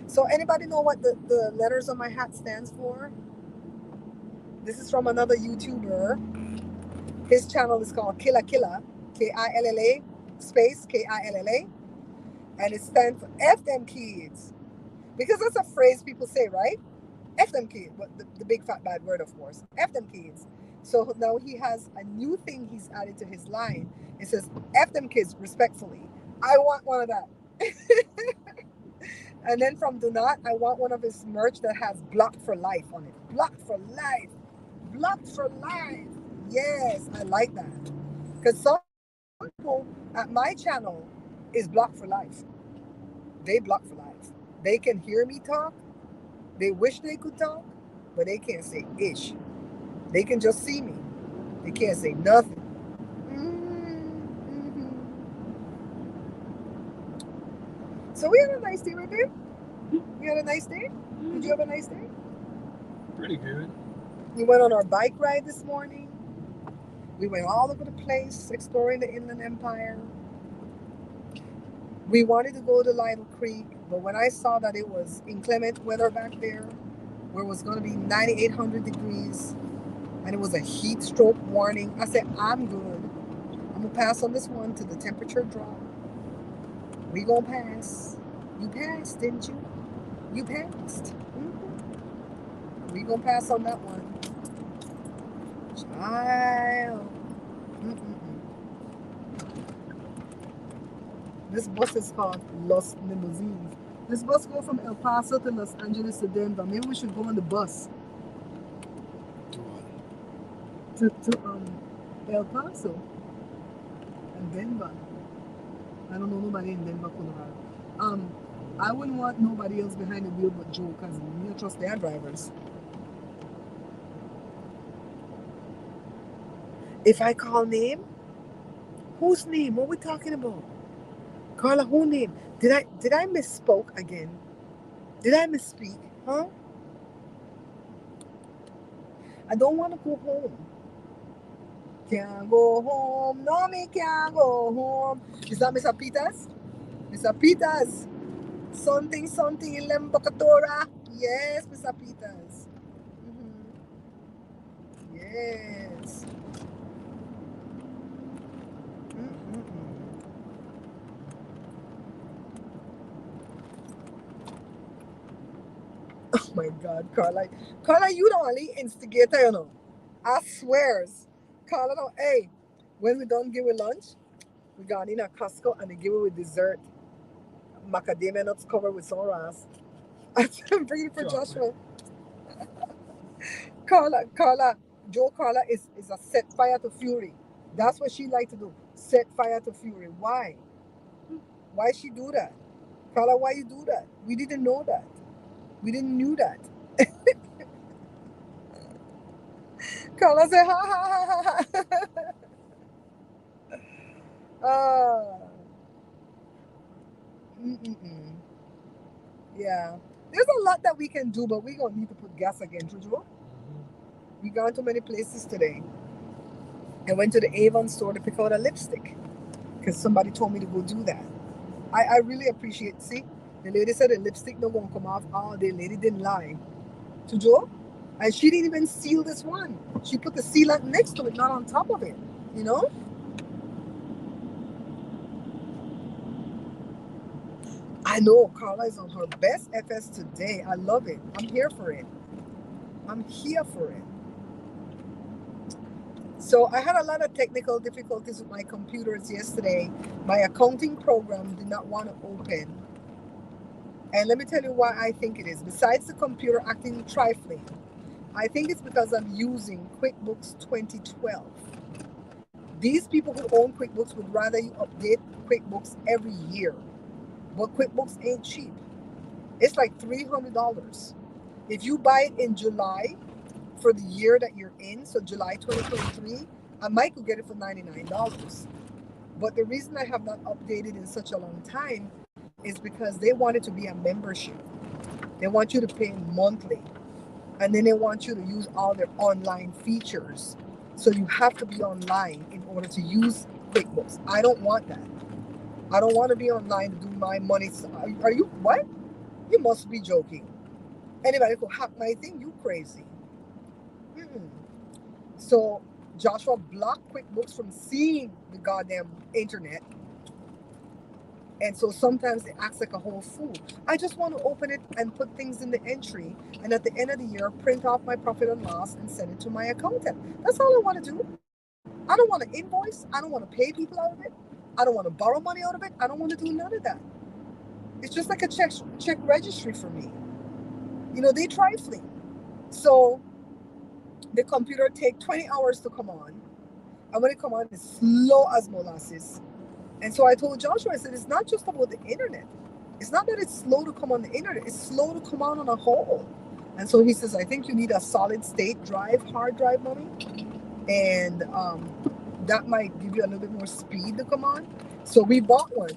So anybody know what the letters on my hat stands for? This is from another YouTuber. His channel is called Killa Killa, Killa space Killa, and it stands for F them kids. Because that's a phrase people say, right? F them kids, but the big fat bad word, of course. F them kids. So now he has a new thing he's added to his line. It says, F them kids, respectfully. I want one of that. And then from Donat, I want one of his merch that has blocked for life on it. Blocked for life. Blocked for life. Yes, I like that. Because some people at my channel is blocked for life. They block for life. They can hear me talk. They wish they could talk, but they can't say ish. They can just see me. They can't say nothing. So we had a nice day, right there. You had a nice day? Did you have a nice day? Pretty good. We went on our bike ride this morning. We went all over the place, exploring the Inland Empire. We wanted to go to Lytle Creek, but when I saw that it was inclement weather back there, where it was going to be 9,800 degrees, and it was a heat stroke warning, I said, I'm good. I'm going to pass on this one till the temperature drop. We going to pass. You passed, didn't you? You passed. We going to pass on that one. Child. This bus is called Los Limousines. This bus goes from El Paso to Los Angeles to Denver. Maybe we should go on the bus. To El Paso and Denver. I don't know nobody in Denver, Colorado. I wouldn't want nobody else behind the wheel but Joe, because we don't trust their drivers. If I call name, whose name? What are we talking about? Carla, who name? Did I misspoke again? Did I misspeak? Huh? I don't want to go home. Can't go home. No, me can't go home. Is that Miss Apitas? Miss Apitas. Something in Lembocatora. Yes, Miss Apitas. Yes. Oh my God, Carla. Carla, you the only instigator, you know. I swears. Carla, no, hey, when we done give with lunch, we got in a Costco and they give it with dessert. Macadamia nuts covered with some ras. I'm bringing for Joshua. Carla, Joe Carla is a set fire to fury. That's what she like to do. Set fire to fury. Why? Why she do that? Carla, why you do that? We didn't know that. We didn't knew that. Carla said, ha ha ha ha. Yeah. There's a lot that we can do, but we're going to need to put gas again, Jojo. We gone to many places today. I went to the Avon store to pick out a lipstick because somebody told me to go do that. I really appreciate. See, the lady said the lipstick not going to come off all day. Lady didn't lie. Jojo. And she didn't even seal this one. She put the sealant next to it, not on top of it. You know? I know Carla is on her best FS today. I love it. I'm here for it. I'm here for it. So I had a lot of technical difficulties with my computers yesterday. My accounting program did not want to open. And let me tell you why I think it is. Besides the computer acting trifling, I think it's because I'm using QuickBooks 2012. These people who own QuickBooks would rather you update QuickBooks every year. But QuickBooks ain't cheap. It's like $300. If you buy it in July for the year that you're in, so July 2023, I might go get it for $99. But the reason I have not updated in such a long time is because they want it to be a membership. They want you to pay monthly. And then they want you to use all their online features. So you have to be online in order to use QuickBooks. I don't want that. I don't want to be online to do my money. Are you what? You must be joking. Anybody could hack my thing? You crazy. Mm-mm. So Joshua blocked QuickBooks from seeing the goddamn internet. And so sometimes it acts like a whole fool. I just want to open it and put things in the entry. And at the end of the year, print off my profit and loss and send it to my accountant. That's all I want to do. I don't want to invoice. I don't want to pay people out of it. I don't want to borrow money out of it. I don't want to do none of that. It's just like a check registry for me. You know, they trifling. So the computer take 20 hours to come on. And when it come on, it's slow as molasses. And so I told Joshua, I said, it's not just about the internet. It's not that it's slow to come on the internet. It's slow to come on a whole. And so he says, I think you need a solid state drive, hard drive, mommy. And that might give you a little bit more speed to come on. So we bought one.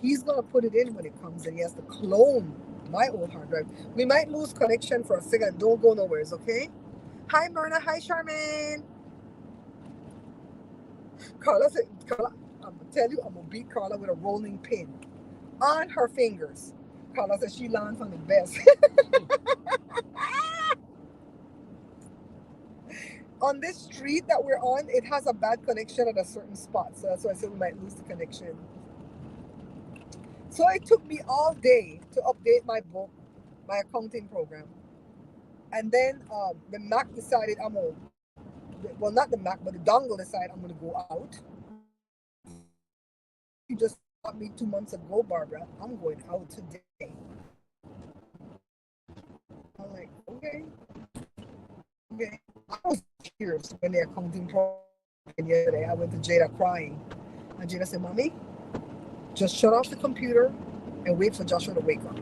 He's going to put it in when it comes in. He has to clone my old hard drive. We might lose connection for a second. Don't go nowhere, okay? Hi, Myrna. Hi, Charmaine. Carla said, Carla, I'm going to tell you, I'm going to beat Carla with a rolling pin on her fingers. Carla said she learned from the best. On this street that we're on, it has a bad connection at a certain spot. So that's why I said we might lose the connection. So it took me all day to update my book, my accounting program. And then the Mac decided well, not the Mac, but the dongle decided I'm going to go out. You just taught me 2 months ago, Barbara. I'm going out today. I'm like, okay. I was curious when the accounting program yesterday. I went to Jada crying. And Jada said, Mommy, just shut off the computer and wait for Joshua to wake up.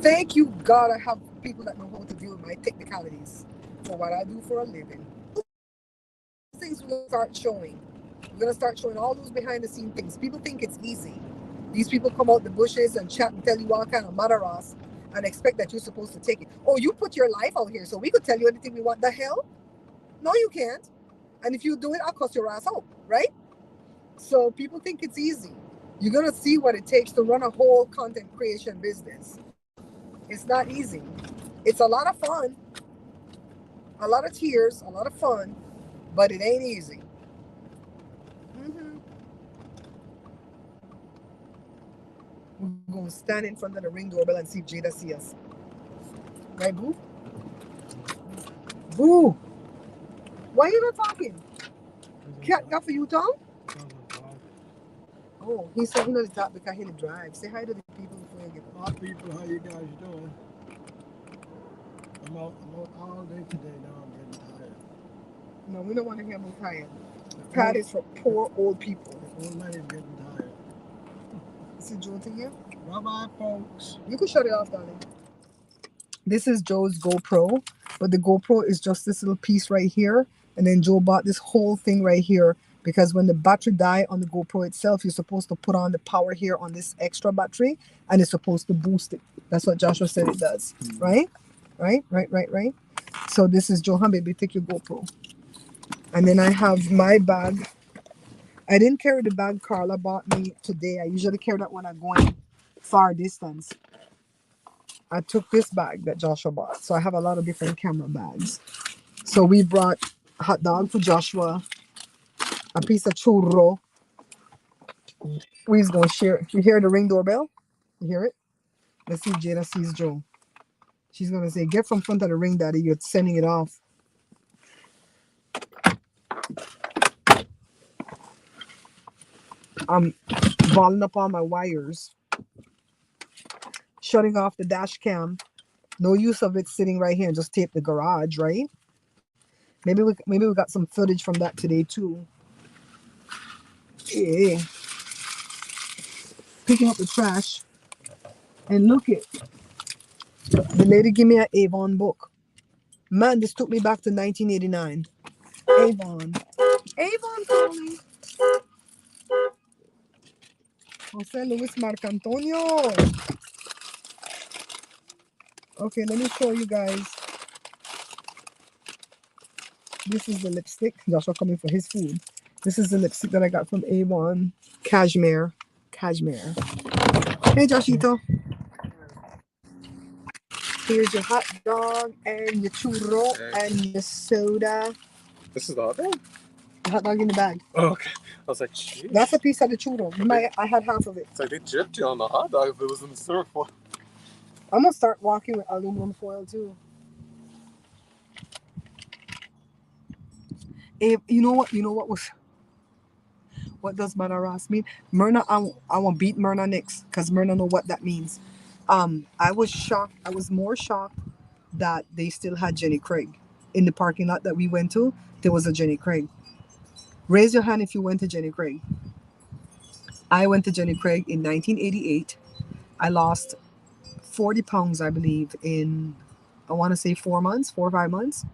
Thank you, God, I have people that know how to deal with my technicalities for what I do for a living. Things we're going to start showing. We're going to start showing all those behind the scene things. People think it's easy. These people come out the bushes and chat and tell you all kind of madaras and expect that you're supposed to take it. Oh, you put your life out here so we could tell you anything we want. The hell? No, you can't. And if you do it, I'll cuss your ass out, right? So people think it's easy. You're going to see what it takes to run a whole content creation business. It's not easy. It's a lot of fun, a lot of tears, a lot of fun, but it ain't easy. We're going to stand in front of the Ring doorbell and see if Jada sees us. Right, Boo? Boo! Why are you not talking? Cat got for you, Tom? Oh, he said he knows that because he drive. Say hi to the people before you get Hi, people. How you guys doing? I'm out all day today. Now I'm getting tired. No, we don't want to hear him tired. Tired is for poor old people. The old lady's getting tired. Is it Joe to you? Bye-bye, folks. You can shut it off, darling. This is Joe's GoPro, but the GoPro is just this little piece right here. And then Joe bought this whole thing right here because when the battery die on the GoPro itself, you're supposed to put on the power here on this extra battery and it's supposed to boost it. That's what Joshua said it does, right? Right. So this is Joe, baby, take your GoPro. And then I have my bag. I didn't carry the bag Carla bought me today. I usually carry that when I'm going far distance. I took this bag that Joshua bought. So I have a lot of different camera bags. So we brought a hot dog for Joshua, a piece of churro. We're going to share it. You hear the Ring doorbell? You hear it? Let's see if Jada sees Joe. She's going to say, get from front of the ring, Daddy. You're sending it off. I'm balling up all my wires. Shutting off the dash cam. No use of it sitting right here and just tape the garage, right? Maybe we got some footage from that today too. Yeah. Picking up the trash. And look it. The lady gave me an Avon book. Man, this took me back to 1989. Avon calling. Jose Luis Marcantonio. Okay, let me show you guys. This is the lipstick. Joshua coming for his food. This is the lipstick that I got from A1. Cashmere. Cashmere. Hey, Joshito. Here's your hot dog and your churro and your soda. This is the hot dog? The hot dog in the bag. Oh, okay. I was like, jeez. That's a piece of the churro. I had half of it. It's like they gypped you on the hot dog if it was in the styrofoam. I'm going to start walking with aluminum foil too. If, you know what? You know what does Mana Ross mean? Myrna, I want to beat Myrna next because Myrna know what that means. I was shocked. I was more shocked that they still had Jenny Craig. In the parking lot that we went to, there was a Jenny Craig. Raise your hand if you went to Jenny Craig. I went to Jenny Craig in 1988. I lost 40 pounds, I believe, in, I want to say 4 or 5 months.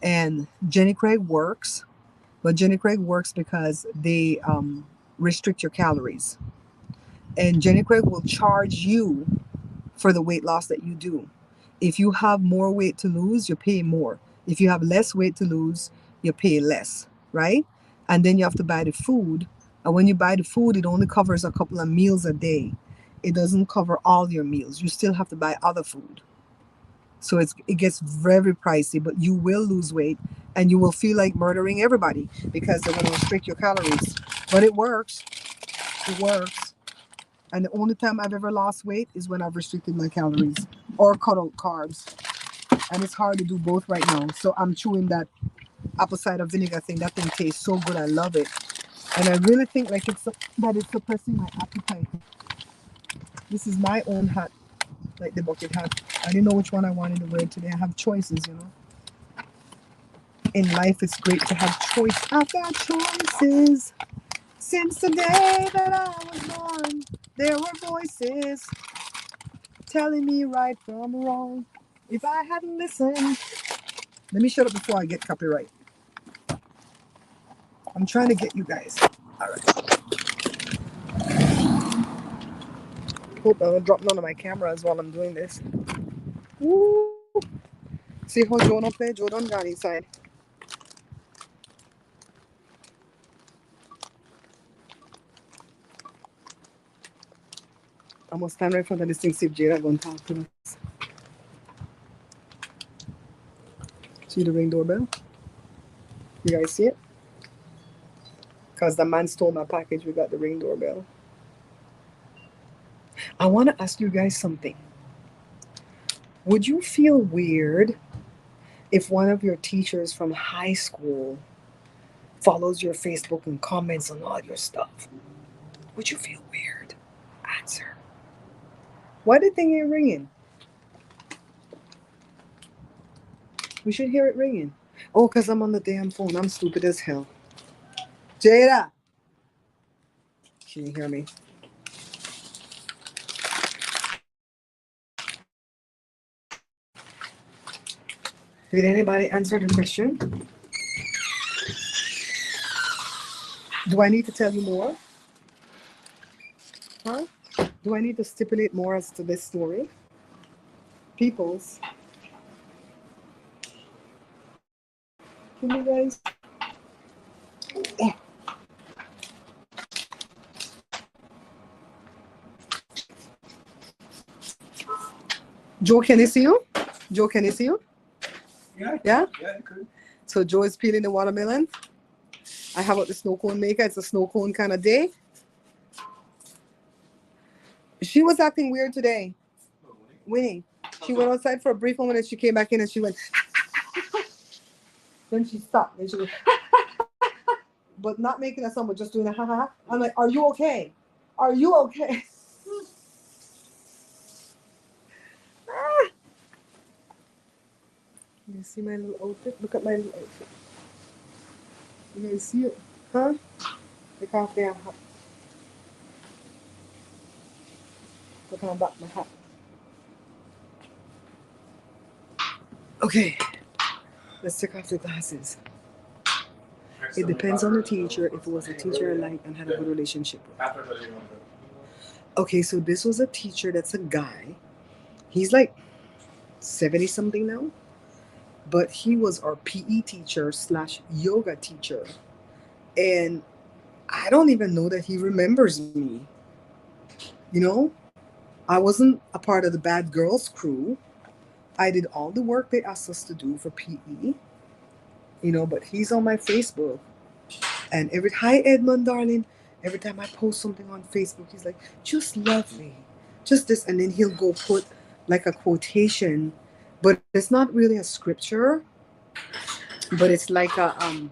And Jenny Craig works. But Jenny Craig works because they restrict your calories. And Jenny Craig will charge you for the weight loss that you do. If you have more weight to lose, you pay more. If you have less weight to lose, you pay less, right? And then you have to buy the food. And when you buy the food, it only covers a couple of meals a day. It doesn't cover all your meals. You still have to buy other food. So it gets very pricey, but you will lose weight and you will feel like murdering everybody because they're going to restrict your calories. But it works. It works. And the only time I've ever lost weight is when I've restricted my calories or cut out carbs. And it's hard to do both right now. So I'm chewing that apple cider vinegar thing. That thing tastes so good. I love it. And I really think like it's suppressing my appetite. This is my own hat, like the bucket hat. I didn't know which one I wanted to wear today. I have choices, you know. In life, it's great to have choice. I've got choices. Since the day that I was born, there were voices telling me right from wrong. If I hadn't listened. Let me shut up before I get copyright. I'm trying to get you guys. All right. Hope I don't drop none of my cameras while I'm doing this. Woo. See how Joe don't play? Joe don't gone inside. I'm gonna stand right in front of this thing, see if Jada gonna talk to us. See the ring doorbell? You guys see it? Because the man stole my package, we got the ring doorbell. I want to ask you guys something. Would you feel weird if one of your teachers from high school follows your Facebook and comments on all your stuff? Would you feel weird? Answer. Why the thing ain't ringing? We should hear it ringing. Oh, because I'm on the damn phone. I'm stupid as hell. Jada! She didn't hear me. Did anybody answer the question? Do I need to tell you more? Huh? Do I need to stipulate more as to this story? Peoples. Can you guys? Oh. Joe, can you see you? Joe, can you see you? Yeah? Yeah? Yeah, you could. So Joe is peeling the watermelon. I have out the snow cone maker. It's a snow cone kind of day. She was acting weird today. Winnie. She went outside for a brief moment and she came back in and she went. Then she stopped and she went. But not making a sound, but just doing a ha ha ha. I'm like, are you okay? Are you okay? Ah. You see my little outfit? Look at my little outfit. You guys see it? Huh? Look how damn hot. Look how back my hat. Okay. Let's take off the glasses. It depends on the teacher. If it was a teacher I liked and had a good relationship with. Okay, so this was a teacher that's a guy. He's like 70 something now. but he was our PE teacher slash yoga teacher. And I don't even know that he remembers me. You know, I wasn't a part of the bad girls crew. I did all the work they asked us to do for PE, you know, but he's on my Facebook. And hi Edmund, darling. Every time I post something on Facebook, he's like, just lovely. Just this. And then he'll go put like a quotation, but it's not really a scripture, but it's like a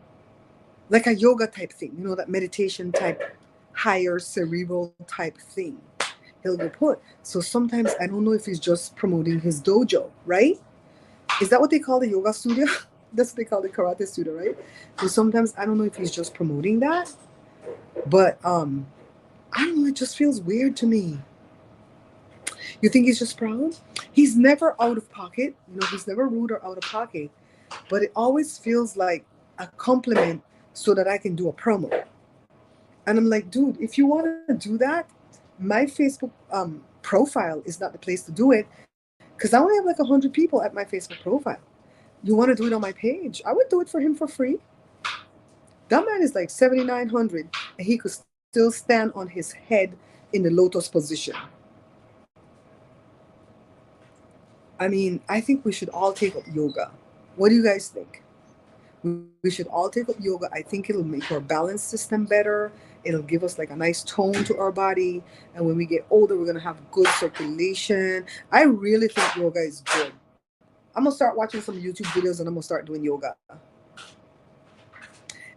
yoga type thing, you know, that meditation type, higher cerebral type thing. He'll go put. So sometimes I don't know if he's just promoting his dojo, right? Is that what they call the yoga studio? That's what they call the karate studio, right? So sometimes I don't know if he's just promoting that, but I don't know. It just feels weird to me. You think he's just proud? He's never out of pocket. You know, he's never rude or out of pocket. But it always feels like a compliment so that I can do a promo. And I'm like, dude, if you want to do that, my Facebook profile is not the place to do it because I only have like 100 people at my Facebook profile. You want to do it on my page? I would do it for him for free. That man is like 7,900 and he could still stand on his head in the lotus position. I mean, I think we should all take up yoga. What do you guys think? We should all take up yoga. I think it'll make our balance system better. It'll give us like a nice tone to our body. And when we get older, we're going to have good circulation. I really think yoga is good. I'm going to start watching some YouTube videos and I'm going to start doing yoga.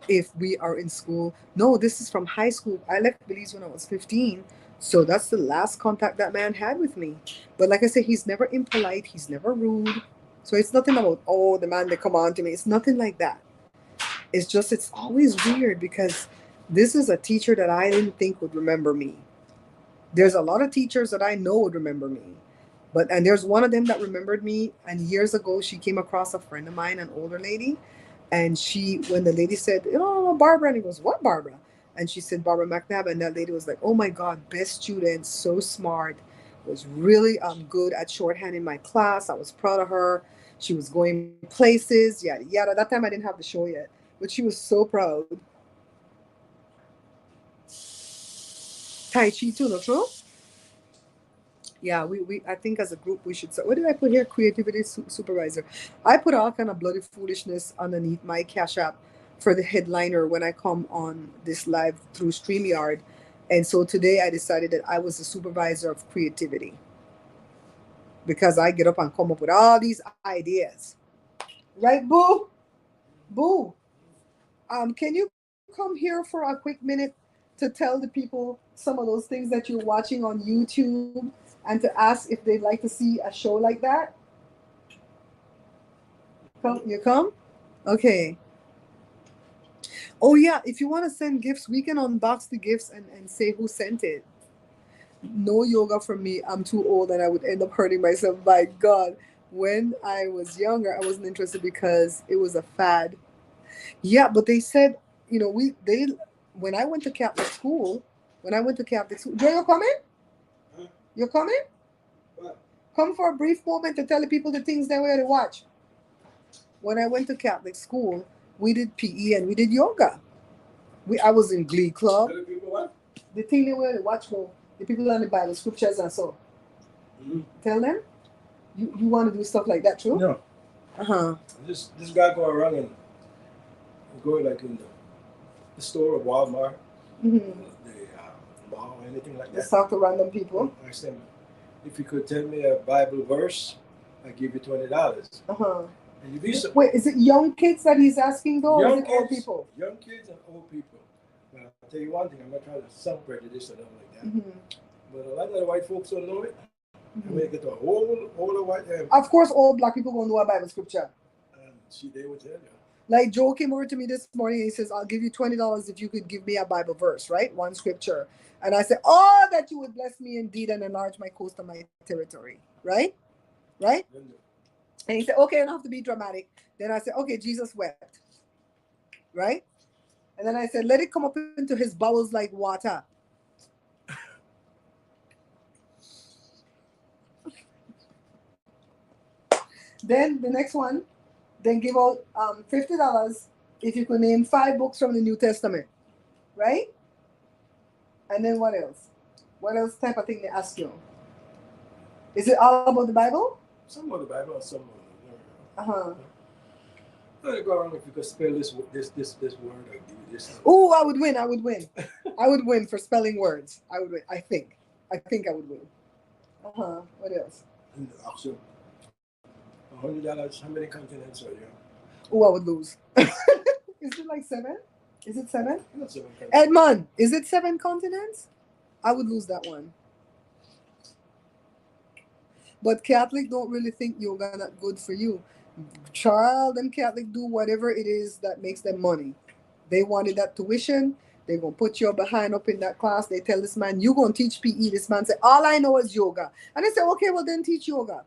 If we are in school. No, this is from high school. I left Belize when I was 15. So that's the last contact that man had with me. But like I said, he's never impolite. He's never rude. So it's nothing about, oh, the man that come on to me. It's nothing like that. It's just, it's always weird because this is a teacher that I didn't think would remember me. There's a lot of teachers that I know would remember me. And there's one of them that remembered me. And years ago, she came across a friend of mine, an older lady. And when the lady said, oh, Barbara, and he goes, what Barbara? And she said, Barbara McNabb. And that lady was like, oh my God, best student, so smart, was really good at shorthand in my class. I was proud of her. She was going places, yada, yada. That time I didn't have the show yet, but she was so proud. Tai Chi too, no true? Yeah, we I think as a group we should. What did I put here? Creativity supervisor. I put all kind of bloody foolishness underneath my Cash App for the headliner when I come on this live through StreamYard. And so today I decided that I was the supervisor of creativity because I get up and come up with all these ideas. Right, Boo? Boo. Can you come here for a quick minute to tell the people some of those things that you're watching on YouTube and to ask if they'd like to see a show like that? You come? Okay. Oh yeah, if you want to send gifts, we can unbox the gifts and say who sent it. No yoga for me. I'm too old and I would end up hurting myself. My God. When I was younger, I wasn't interested because it was a fad. Yeah, but they said, you know, when I went to Catholic school, Joy, you're coming? Huh? You're coming? What? Come for a brief moment to tell the people the things they were to watch. When I went to Catholic school, we did PE and we did yoga. I was in Glee Club. Tell the people what? The thing they were to watch more. The people on the Bible scriptures and so. Mm-hmm. Tell them? You want to do stuff like that too? No. Uh-huh. This guy go around and go like in the store or Walmart, the mall, anything like that. Just talk to random people. I said, if you could tell me a Bible verse, I give you $20. Uh-huh. And wait, is it young kids that he's asking though, or is it old people? Young kids and old people. But I'll tell you one thing, I'm not trying to sound prejudice or nothing like that. Mm-hmm. But a lot of the white folks don't know it. Mm-hmm. I mean, get the whole white. Of course, all black people gonna know a Bible scripture. They would tell you. Like Joe came over to me this morning and he says, I'll give you $20 if you could give me a Bible verse, right? One scripture. And I said, oh, that you would bless me indeed and enlarge my coast and my territory. Right? Right? And he said, okay, I don't have to be dramatic. Then I said, okay, Jesus wept. Right? And then I said, let it come up into his bowels like water. Then the next one. then give out $50 if you could name 5 books from the New Testament, right? And then what else? What else type of thing they ask you? Is it all about the Bible? Some of the Bible or some of the Uh-huh. I'd go around if you could spell this word or give you this. Oh, I would win. I would win for spelling words. I would win. I think I would win. Uh-huh. What else? And also, $100, how many continents are you? Oh, I would lose. Is it like 7? Is it 7? Not 7 continents. Edmund, is it 7 continents? I would lose that one. But Catholic don't really think yoga not good for you. Child, them Catholic do whatever it is that makes them money. They wanted that tuition. They're going to put your behind up in that class. They tell this man, you going to teach PE. This man say, all I know is yoga. And they say, okay, well then teach yoga.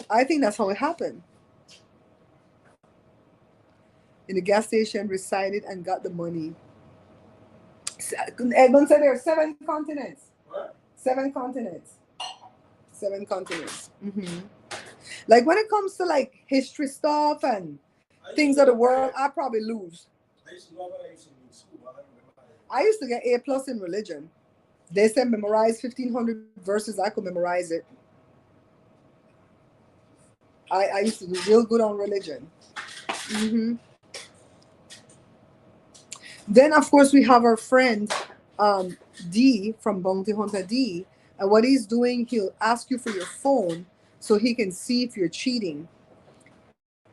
I think that's how it happened. In the gas station, resided and got the money. Edmund said there are 7 continents. What? 7 continents. 7 continents. Mm-hmm. Like when it comes to like history stuff and things of the world, I probably lose. I used to love it. I used to be in school. I don't remember. I used to get A+ in religion. They said memorize 1,500 verses. I could memorize it. I used to do real good on religion. Mm-hmm. Then, of course, we have our friend D from Bounty Hunter D. And what he's doing, he'll ask you for your phone so he can see if you're cheating.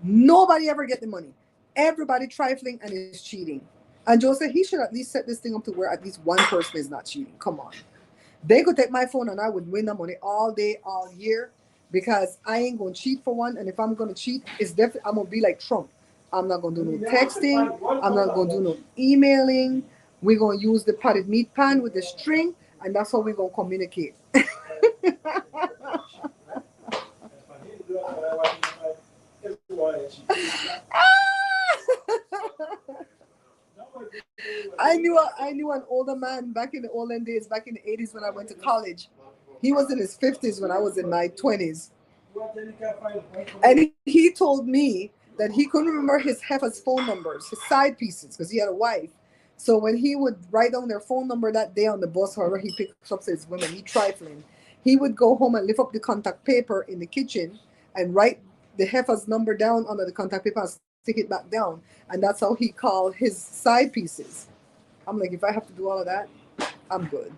Nobody ever get the money. Everybody trifling and is cheating. And Joe said he should at least set this thing up to where at least one person is not cheating. Come on. They could take my phone and I would win the money all day, all year, because I ain't going to cheat for one. And if I'm going to cheat, it's definitely, I'm going to be like Trump. I'm not going to do no texting. I'm not going to do no emailing. We're going to use the potted meat pan with the string, and that's how we're going to communicate. I knew an older man back in the olden days, back in the 80s when I went to college. He was in his 50s when I was in my 20s. And he told me that he couldn't remember his heifer's phone numbers, his side pieces, because he had a wife. So when he would write down their phone number that day on the bus, however he picks up his women, he trifling. He would go home and lift up the contact paper in the kitchen and write the heifer's number down under the contact paper and stick it back down. And that's how he called his side pieces. I'm like, if I have to do all of that, I'm good.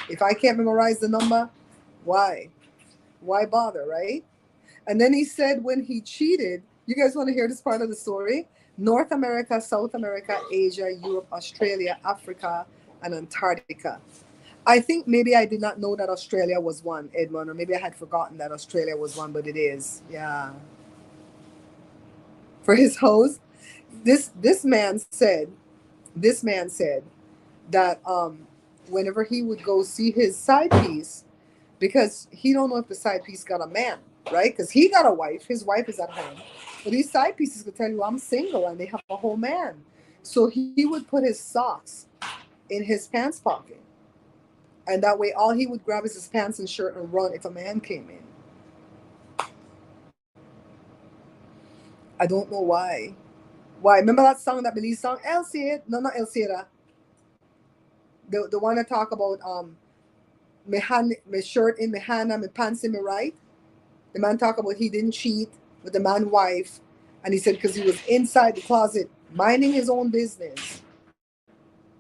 If I can't memorize the number, why? Why bother, right? And then he said when he cheated, you guys want to hear this part of the story? North America, South America, Asia, Europe, Australia, Africa, and Antarctica. I think maybe I did not know that Australia was one, Edmund, or maybe I had forgotten that Australia was one, but it is. Yeah. For his host, this man said that whenever he would go see his side piece, because he don't know if the side piece got a man, right? Because he got a wife, his wife is at home. But these side pieces could tell you I'm single and they have a whole man. So he would put his socks in his pants pocket. And that way all he would grab is his pants and shirt and run if a man came in. I don't know why. Why? Remember that song, that Belize song? El Cid? No, not El Cida. The one that talk about my shirt in my hand and my pants in my right. The man talk about he didn't cheat with the man's wife. And he said because he was inside the closet minding his own business.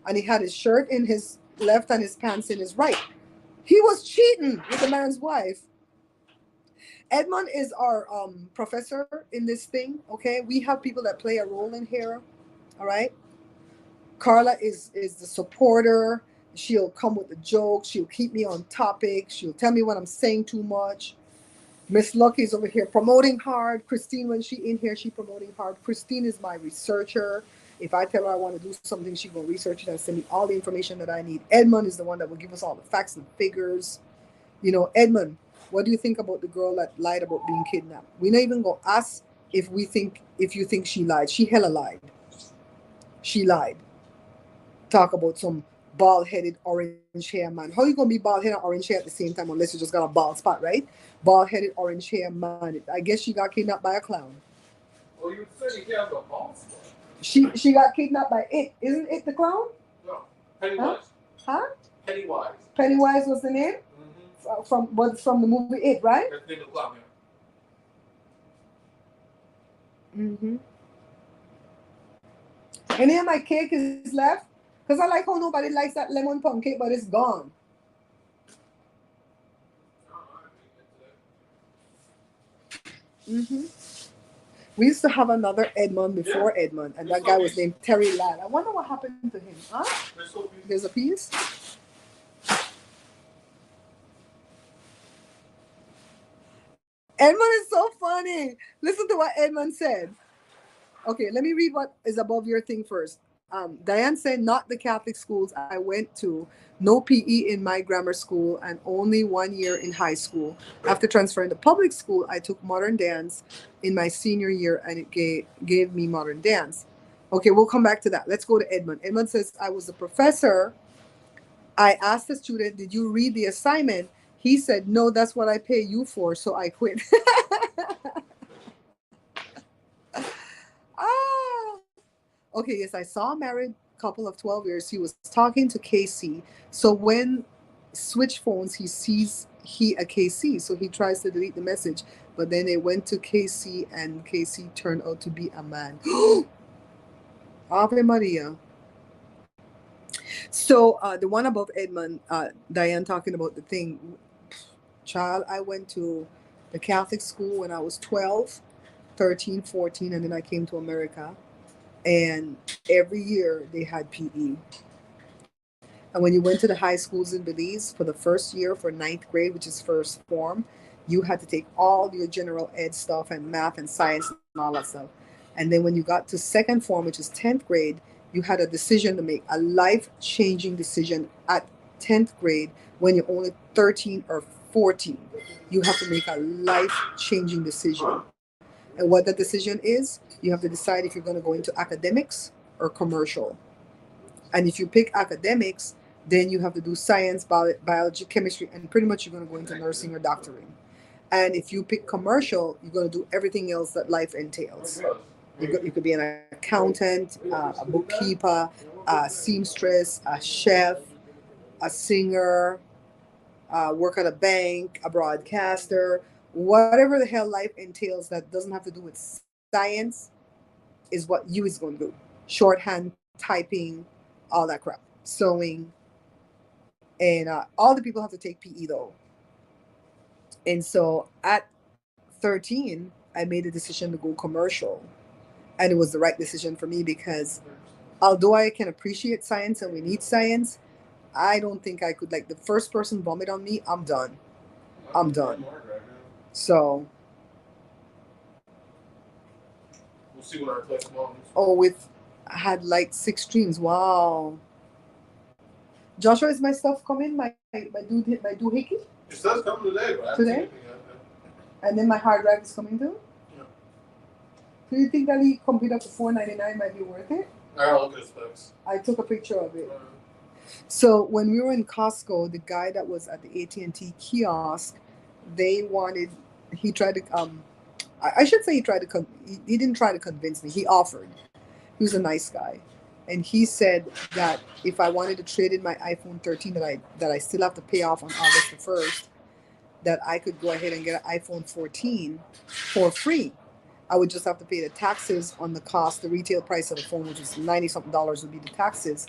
And he had his shirt in his left and his pants in his right. He was cheating with the man's wife. Edmund is our professor in this thing, okay? We have people that play a role in here, all right? Carla is the supporter. She'll come with the jokes. She'll keep me on topic. She'll tell me when I'm saying too much. Miss Lucky's over here promoting hard. Christine, when she in here, she promoting hard. Christine is my researcher. If I tell her I want to do something, she's going to research it and send me all the information that I need. Edmund is the one that will give us all the facts and figures. You know, Edmund, what do you think about the girl that lied about being kidnapped? We're not even going to ask if you think she lied. She hella lied. She lied. Talk about some bald-headed orange hair man. How you going to be bald-headed and orange hair at the same time unless you just got a bald spot, right? Bald-headed orange hair man. I guess she got kidnapped by a clown. Well, you said he has a monster. She got kidnapped by it. Isn't it the clown? No. Pennywise. Huh? Pennywise. Pennywise was the name? From the movie It, right? That's the name of the clown, yeah. Mm-hmm. Any of my cake is left? Because I like how nobody likes that lemon pound cake, but it's gone. Mm-hmm. We used to have another Edmund before Edmund, and that guy was named Terry Ladd. I wonder what happened to him. Huh? There's a piece. Edmund is so funny. Listen to what Edmund said. Okay, let me read what is above your thing first. Diane said, not the Catholic schools I went to. No PE in my grammar school and only 1 year in high school. After transferring to public school, I took modern dance in my senior year and it gave me modern dance. Okay, we'll come back to that. Let's go to Edmund. Edmund says, I was a professor. I asked the student, did you read the assignment? He said, no, that's what I pay you for, so I quit. Okay, yes, I saw a married couple of 12 years. He was talking to KC. So when switch phones, he sees a KC. So he tries to delete the message. But then it went to KC and KC turned out to be a man. Ave Maria. So the one above Edmund, Diane talking about the thing. Child, I went to the Catholic school when I was 12, 13, 14, and then I came to America. And every year they had PE. And when you went to the high schools in Belize for the first year, for 9th grade, which is first form, you had to take all your general ed stuff and math and science and all that stuff. And then when you got to second form, which is 10th grade, you had a decision to make, a life-changing decision at 10th grade when you're only 13 or 14. You have to make a life-changing decision. And what that decision is, you have to decide if you're going to go into academics or commercial. And if you pick academics, then you have to do science, biology, chemistry, and pretty much you're going to go into nursing or doctoring. And if you pick commercial, you're going to do everything else that life entails. You could be an accountant, a bookkeeper, a seamstress, a chef, a singer, work at a bank, a broadcaster, whatever the hell life entails that doesn't have to do with science is what you is going to do. Shorthand, typing, all that crap. Sewing. And all the people have to take PE though. And so at 13, I made a decision to go commercial. And it was the right decision for me because although I can appreciate science and we need science, I don't think I could, like, the first person vomit on me, I'm done. I'm done. So. We'll see what our place comes. Oh, had like 6 streams. Wow. Joshua, is my stuff coming? My doohickey? It says come today, but I haven't seen anything yet. And then my hard drive is coming too? Yeah. Do you think that the computer for $4.99 might be worth it? I'll look at the specs. I took a picture of it. So when we were in Costco, the guy that was at the AT&T kiosk, he tried to, I should say he didn't try to convince me. He offered. He was a nice guy. And he said that if I wanted to trade in my iPhone 13 that I still have to pay off on August the 1st, that I could go ahead and get an iPhone 14 for free. I would just have to pay the taxes on the cost, the retail price of the phone, which is $90-something would be the taxes.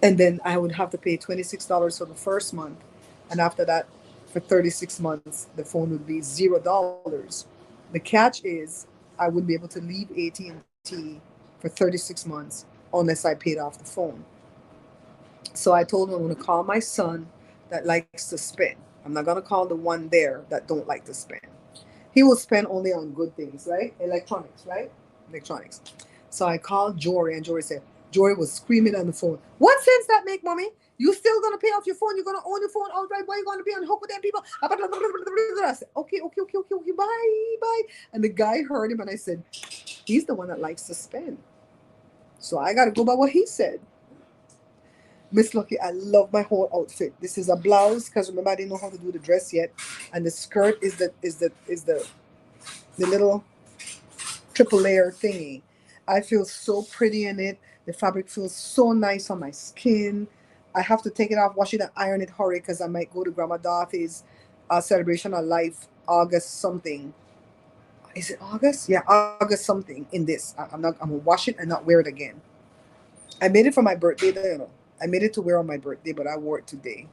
And then I would have to pay $26 for the first month. And after that, for 36 months, the phone would be $0. The catch is I wouldn't be able to leave AT&T for 36 months unless I paid off the phone. So I told him I'm going to call my son that likes to spend. I'm not going to call the one there that don't like to spend. He will spend only on good things, right? Electronics, right? Electronics. So I called Jory, and Jory was screaming on the phone. What sense that make, mommy? You still going to pay off your phone? You're going to own your phone outright? Why are you going to be on hook with them people? I said, okay, bye. And the guy heard him, and I said, he's the one that likes to spend. So I got to go by what he said. Miss Lucky, I love my whole outfit. This is a blouse, because remember I didn't know how to do the dress yet, and the skirt is the little triple layer thingy. I feel so pretty in it. The fabric feels so nice on my skin. I have to take it off, wash it, and iron it hurry because I might go to Grandma Dorothy's celebration of life August something. Is it August? Yeah, August something in this. I'm gonna wash it and not wear it again. I made it for my birthday though, you know. I made it to wear on my birthday, but I wore it today.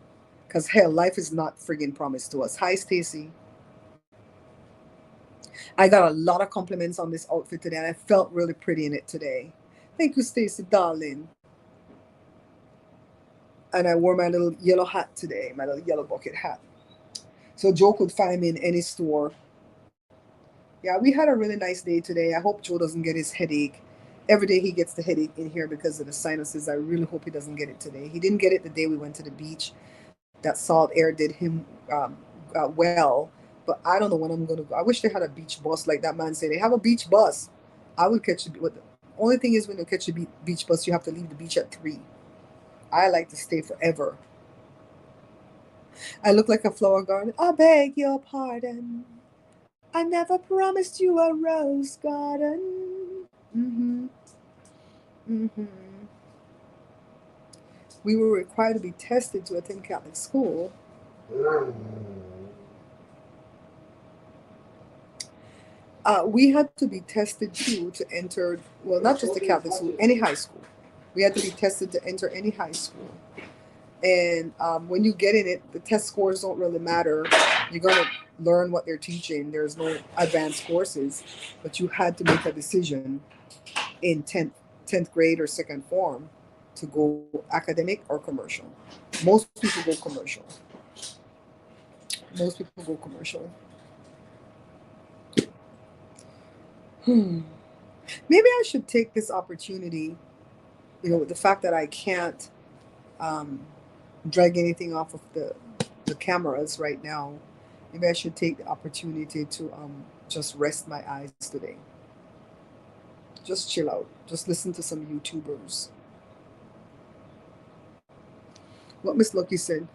Cause hell, life is not friggin' promised to us. Hi Stacy. I got a lot of compliments on this outfit today, and I felt really pretty in it today. Thank you, Stacy, darling. And I wore my little yellow hat today, my little yellow bucket hat. So Joe could find me in any store. Yeah, we had a really nice day today. I hope Joe doesn't get his headache. Every day he gets the headache in here because of the sinuses. I really hope he doesn't get it today. He didn't get it the day we went to the beach. That salt air did him well. But I don't know when I'm going to go. I wish they had a beach bus like that man said. They have a beach bus. I would catch it. The only thing is when you catch a beach bus, you have to leave the beach at 3. I like to stay forever. I look like a flower garden. I beg your pardon. I never promised you a rose garden. We were required to be tested to attend Catholic school. We had to be tested too to enter, well, not just the Catholic school, any high school. We had to be tested to enter any high school. And when you get in it, the test scores don't really matter. You're going to learn what they're teaching. There's no advanced courses, but you had to make a decision in 10th grade or second form to go academic or commercial. Most people go commercial. Maybe I should take this opportunity, with the fact that I can't drag anything off of the cameras right now. Maybe I should take the opportunity to just rest my eyes today. Just chill out. Just listen to some YouTubers. What Miss Lucky said.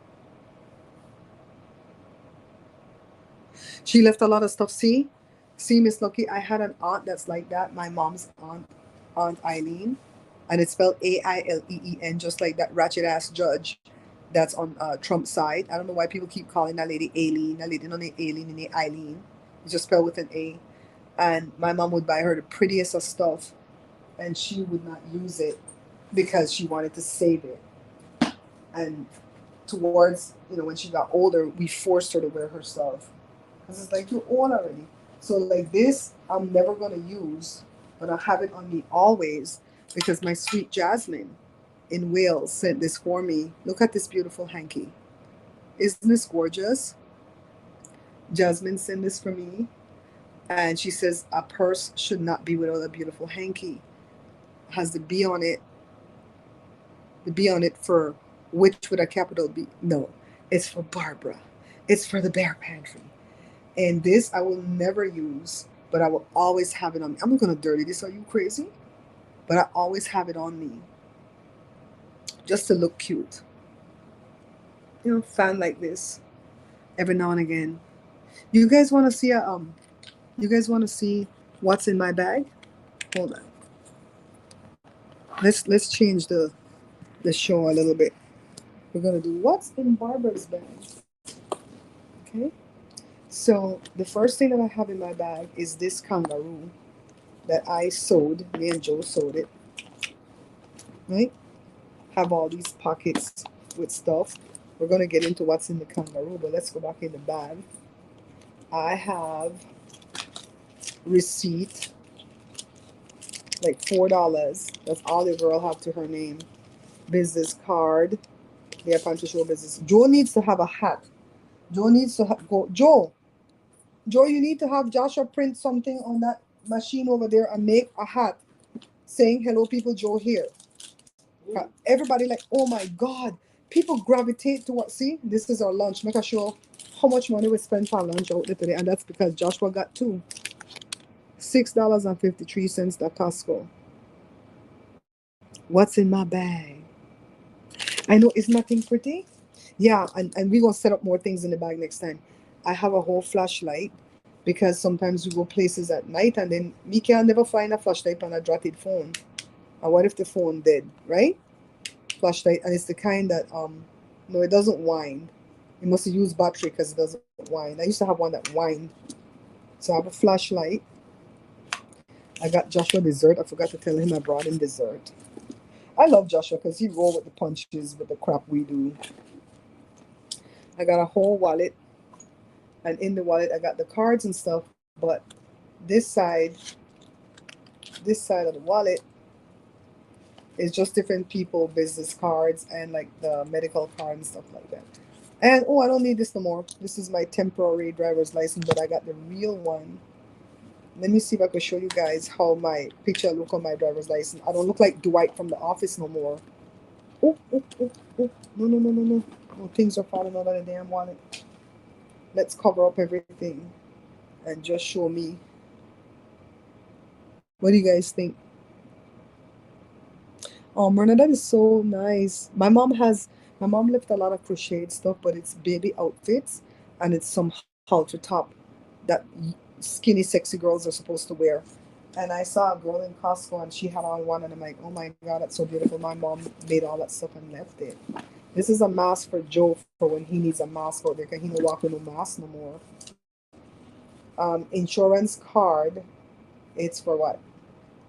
She left a lot of stuff. See, Miss Lucky, I had an aunt that's like that. My mom's Aunt Eileen, and it's spelled Aileen, just like that ratchet ass judge that's on Trump's side. I don't know why people keep calling that lady Aileen. That lady, no name Aileen, and Eileen. It's just spelled with an A. And my mom would buy her the prettiest of stuff, and she would not use it because she wanted to save it. And towards, when she got older, we forced her to wear her stuff. Because it's like, you're old already. So like this, I'm never going to use, but I have it on me always because my sweet Jasmine in Wales sent this for me. Look at this beautiful hanky. Isn't this gorgeous? Jasmine sent this for me. And she says a purse should not be without a beautiful hanky. It has the B on it. The B on it for which with a capital B. No, it's for Barbara. It's for the Bare Pantry. And this I will never use, but I will always have it on me. I'm not going to dirty this. Are you crazy? But I always have it on me. Just to look cute. Fan like this. Every now and again. You guys want to see what's in my bag? Hold on. Let's change the show a little bit. We're going to do what's in Barbara's bag. Okay? So the first thing that I have in my bag is this kangaroo that I sewed. Me and Joe sewed it. Right? Have all these pockets with stuff. We're going to get into what's in the kangaroo, but let's go back in the bag. I have receipt, like $4. That's all the girl have to her name. Business card. Bare Pantry Show business. Joe needs to have a hat. Joe needs to go. Joe, you need to have Joshua print something on that machine over there and make a hat saying hello people, Joe here. Everybody like, oh my God. People gravitate to what? See, this is our lunch. Make sure how much money we spent for lunch out there today. And that's because Joshua got 2. $6.53 at Costco. What's in my bag? I know, it's nothing pretty. Yeah, and we're going to set up more things in the bag next time. I have a whole flashlight. because sometimes we go places at night and then me can never find a flashlight on a drotted phone. And what if the phone dead, right? Flashlight, and it's the kind that no, it doesn't wind. It must use battery because it doesn't wind. I used to have one that wind. So I have a flashlight. I got Joshua dessert. I forgot to tell him I brought him dessert. I love Joshua because he roll with the punches with the crap we do. I got a whole wallet, and in the wallet I got the cards and stuff. But this side, this side of the wallet is just different people business cards and like the medical card and stuff like that. And oh, I don't need this no more. This is my temporary driver's license, but I got the real one. Let me see if I can show you guys how my picture look on my driver's license. I don't look like Dwight from the office no more. Oh, oh, oh, oh. No, no, no, no, no. Oh, things are falling out of the damn wallet. Let's cover up everything and just show me. What do you guys think? Oh, Myrna, that is so nice. My mom left a lot of crocheted stuff, but it's baby outfits and it's some halter top that skinny, sexy girls are supposed to wear. And I saw a girl in Costco and she had on one, and I'm like, oh my God, that's so beautiful. My mom made all that stuff and left it. This is a mask for Joe for when he needs a mask out there because he don't walk with no mask no more. Insurance card. It's for what?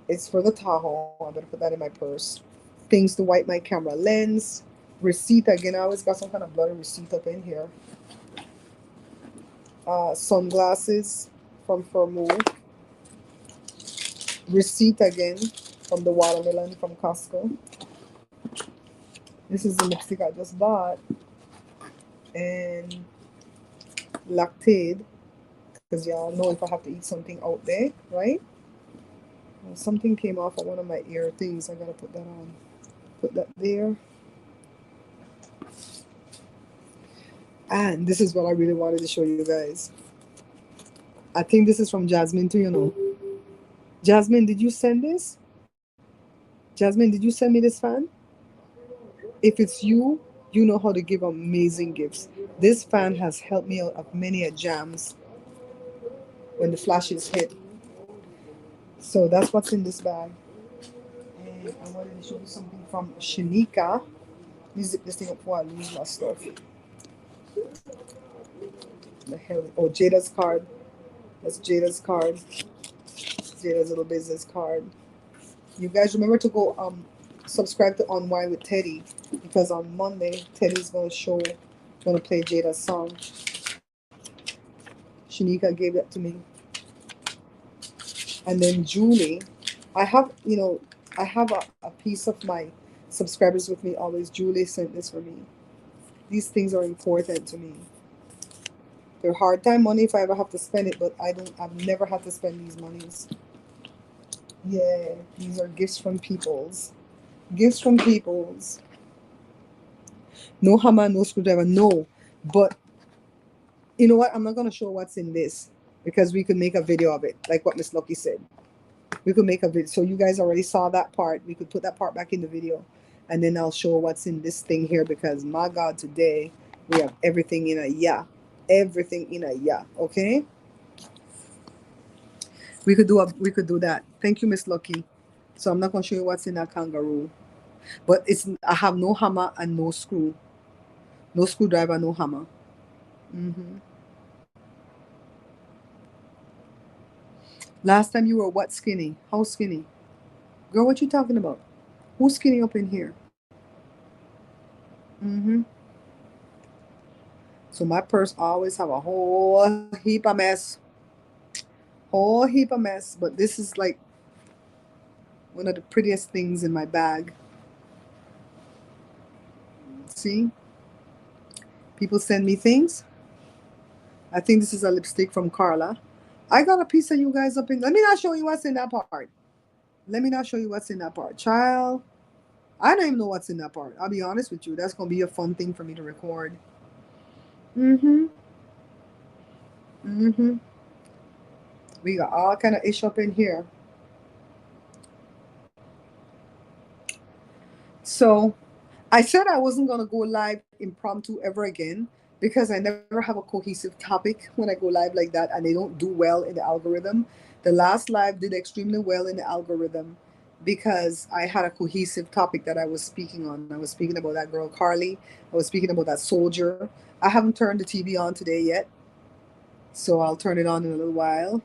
It's for the Tahoe. I'm gonna put that in my purse. Things to wipe my camera lens. Receipt again. I always got some kind of bloody receipt up in here. Sunglasses from Fermo. Receipt again from the watermelon from Costco. This is the lipstick I just bought. And Lactaid. Because y'all know if I have to eat something out there, right? Something came off of one of my ear things. I gotta put that on. Put that there. And this is what I really wanted to show you guys. I think this is from Jasmine too, you know. Jasmine, did you send this? Jasmine, did you send me this fan? If it's you, you know how to give amazing gifts. This fan has helped me out of many a jams when the flashes hit. So that's what's in this bag. And I wanted to show you something from Shanika. Let me zip this thing up before I lose my stuff. The hell? Oh, Jada's card. That's Jada's card. Jada's little business card. You guys remember to go subscribe to Unwind with Teddy, because on Monday Teddy's gonna play Jada's song. Shanika gave that to me. And then Julie, I have a piece of my subscribers with me always. Julie sent this for me. These things are important to me. They're hard time money if I ever have to spend it, but I've never had to spend these monies. Yeah, these are gifts from peoples. Gifts from peoples. No hammer, no screwdriver, no. But you know what? I'm not gonna show what's in this because we could make a video of it, like what Miss Lucky said. We could make a video. So you guys already saw that part. We could put that part back in the video, and then I'll show what's in this thing here, because my God, today we have everything in a yeah. Everything in a yeah. Okay. We could do that. Thank you, Miss Lucky. So I'm not gonna show you what's in that kangaroo. But I have no hammer and no screw. No screwdriver, no hammer. Last time you were what, skinny? How skinny? Girl, what you talking about? Who's skinny up in here? So my purse always have a whole heap of mess. Whole heap of mess. But this is like one of the prettiest things in my bag. See? People send me things. I think this is a lipstick from Carla. I got a piece of you guys up in. Let me not show you what's in that part. Let me not show you what's in that part. Child, I don't even know what's in that part. I'll be honest with you. That's going to be a fun thing for me to record. We got all kind of ish up in here. So I said I wasn't going to go live impromptu ever again, because I never have a cohesive topic when I go live like that, and they don't do well in the algorithm. The last live did extremely well in the algorithm because I had a cohesive topic that I was speaking on. I was speaking about that girl Carly. I was speaking about that soldier. I haven't turned the TV on today yet, so I'll turn it on in a little while.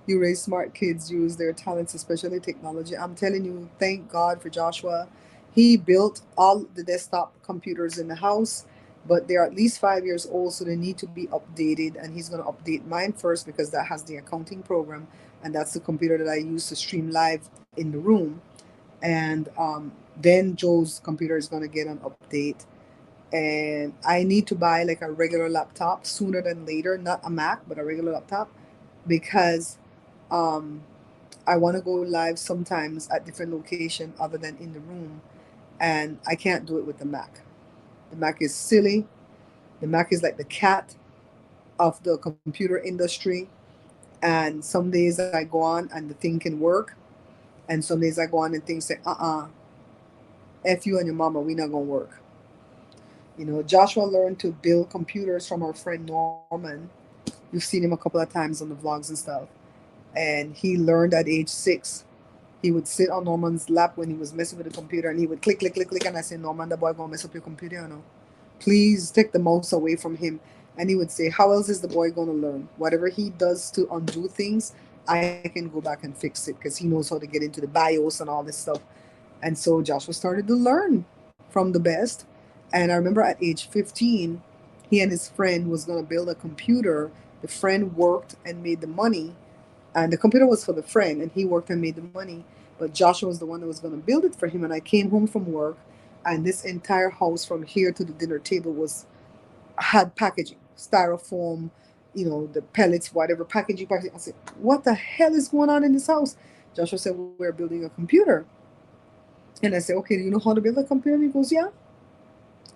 You raise smart kids, use their talents, especially technology. I'm telling you, thank God for Joshua. He built all the desktop computers in the house, but they're at least 5 years old, so they need to be updated. And he's going to update mine first because that has the accounting program, and that's the computer that I use to stream live in the room. And then Joe's computer is going to get an update. And I need to buy like a regular laptop sooner than later, not a Mac, but a regular laptop, because um, I want to go live sometimes at different location other than in the room, and I can't do it with the Mac. The Mac is silly. The Mac is like the cat of the computer industry. And some days I go on and the thing can work, and some days I go on and things say, F you and your mama, we not gonna work. You know, Joshua learned to build computers from our friend Norman. You've seen him a couple of times on the vlogs and stuff. And he learned at age 6. He would sit on Norman's lap when he was messing with the computer, and he would click, click, click, click. And I said, Norman, the boy gonna mess up your computer, you know. Please take the mouse away from him. And he would say, how else is the boy gonna learn? Whatever he does to undo things, I can go back and fix it because he knows how to get into the BIOS and all this stuff. And so Joshua started to learn from the best. And I remember at age 15, he and his friend was gonna build a computer. The friend worked and made the money, and the computer was for the friend, and he worked and made the money, but Joshua was the one that was going to build it for him. And I came home from work, and this entire house from here to the dinner table was had packaging, styrofoam, you know, the pellets, whatever packaging. I said, what the hell is going on in this house? Joshua said, we're building a computer. And I said, okay, do you know how to build a computer? And he goes, yeah.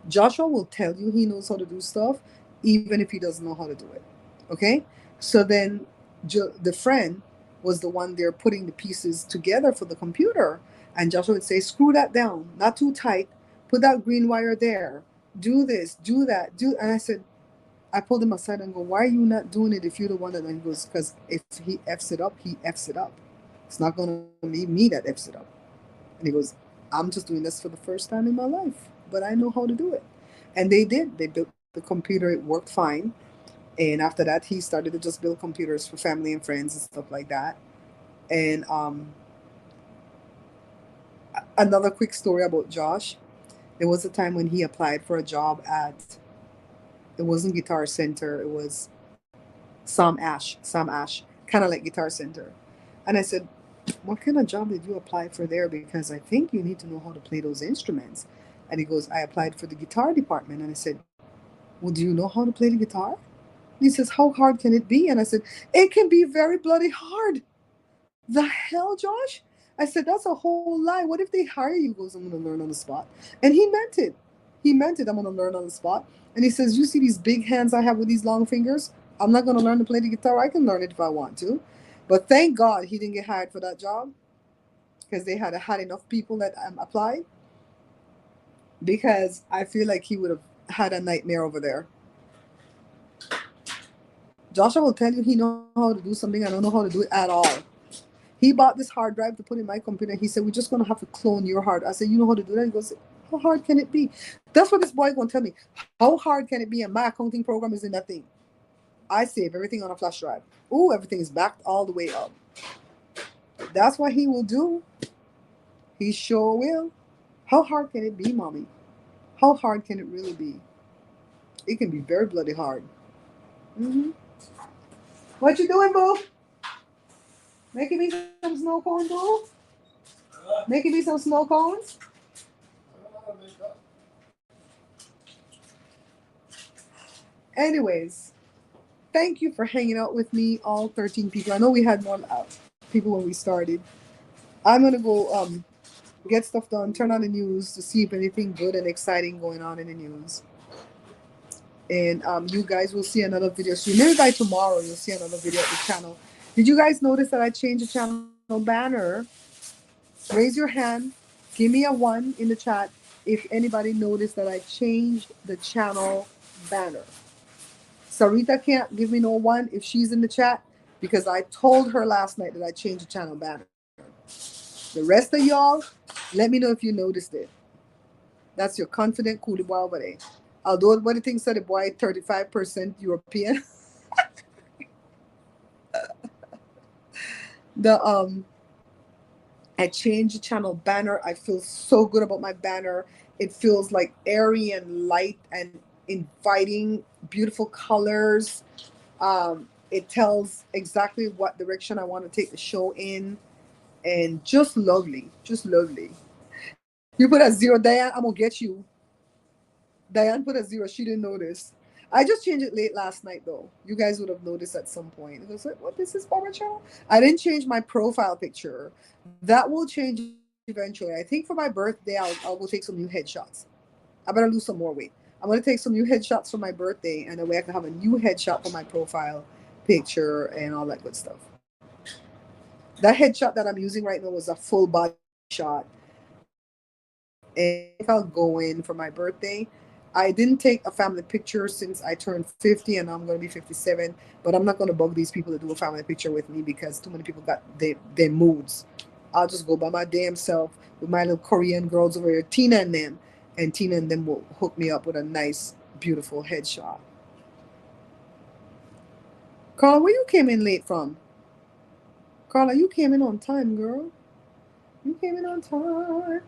Joshua will tell you he knows how to do stuff even if he doesn't know how to do it. Okay, so then the friend was the one there putting the pieces together for the computer, and Joshua would say, screw that down, not too tight, put that green wire there, do this, do that, do. And I said, I pulled him aside and go, why are you not doing it if you're the one that? And he goes, because if he f's it up, he f's it up. It's not going to be me that f's it up. And he goes, I'm just doing this for the first time in my life, but I know how to do it. And they did. They built the computer. It worked fine. And after that, he started to just build computers for family and friends and stuff like that. And another quick story about Josh. There was a time when he applied for a job at, it wasn't Guitar Center, it was Sam Ash, kind of like Guitar Center. And I said, what kind of job did you apply for there? Because I think you need to know how to play those instruments. And he goes, I applied for the guitar department. And I said, well, do you know how to play the guitar? He says, how hard can it be? And I said, it can be very bloody hard. The hell, Josh? I said, that's a whole lie. What if they hire you? He goes, I'm going to learn on the spot. And he meant it. He meant it. I'm going to learn on the spot. And he says, you see these big hands I have with these long fingers? I'm not going to learn to play the guitar. I can learn it if I want to. But thank God he didn't get hired for that job, because they had enough people that applied, because I feel like he would have had a nightmare over there. Joshua will tell you he knows how to do something. I don't know how to do it at all. He bought this hard drive to put in my computer. He said, we're just going to have to clone your hard. I said, you know how to do that? He goes, how hard can it be? That's what this boy going to tell me. How hard can it be? And my accounting program is in that thing. I save everything on a flash drive. Ooh, everything is backed all the way up. That's what he will do. He sure will. How hard can it be, mommy? How hard can it really be? It can be very bloody hard. Mm-hmm. What you doing, boo? Making me some snow cones, boo? Making me some snow cones? Anyways, thank you for hanging out with me, all 13 people. I know we had more people when we started. I'm going to go get stuff done, turn on the news to see if anything good and exciting going on in the news. And you guys will see another video soon. Maybe by tomorrow you'll see another video at the channel. Did you guys notice that I changed the channel banner? Raise your hand. Give me a 1 in the chat if anybody noticed that I changed the channel banner. Sarita can't give me no one if she's in the chat because I told her last night that I changed the channel banner. The rest of y'all, let me know if you noticed it. That's your confident coolie boy over there. Although what do you think said the boy 35% European? The I changed the channel banner. I feel so good about my banner. It feels like airy and light and inviting, beautiful colors. It tells exactly what direction I want to take the show in, and just lovely, just lovely. You put a zero, Diane, I'm gonna get you. Diane put a zero. She didn't notice. I just changed it late last night, though. You guys would have noticed at some point. It was like, what is this Barbara channel? I didn't change my profile picture. That will change eventually. I think for my birthday, I'll go take some new headshots. I better lose some more weight. I'm gonna take some new headshots for my birthday, and that way I can have a new headshot for my profile picture and all that good stuff. That headshot that I'm using right now was a full body shot, and I'll go in for my birthday. I didn't take a family picture since I turned 50 and I'm going to be 57, but I'm not going to bug these people to do a family picture with me because too many people got their moods. I'll just go by my damn self with my little Korean girls over here, Tina and them will hook me up with a nice, beautiful headshot. Carla, where you came in late from? Carla, you came in on time, girl. You came in on time.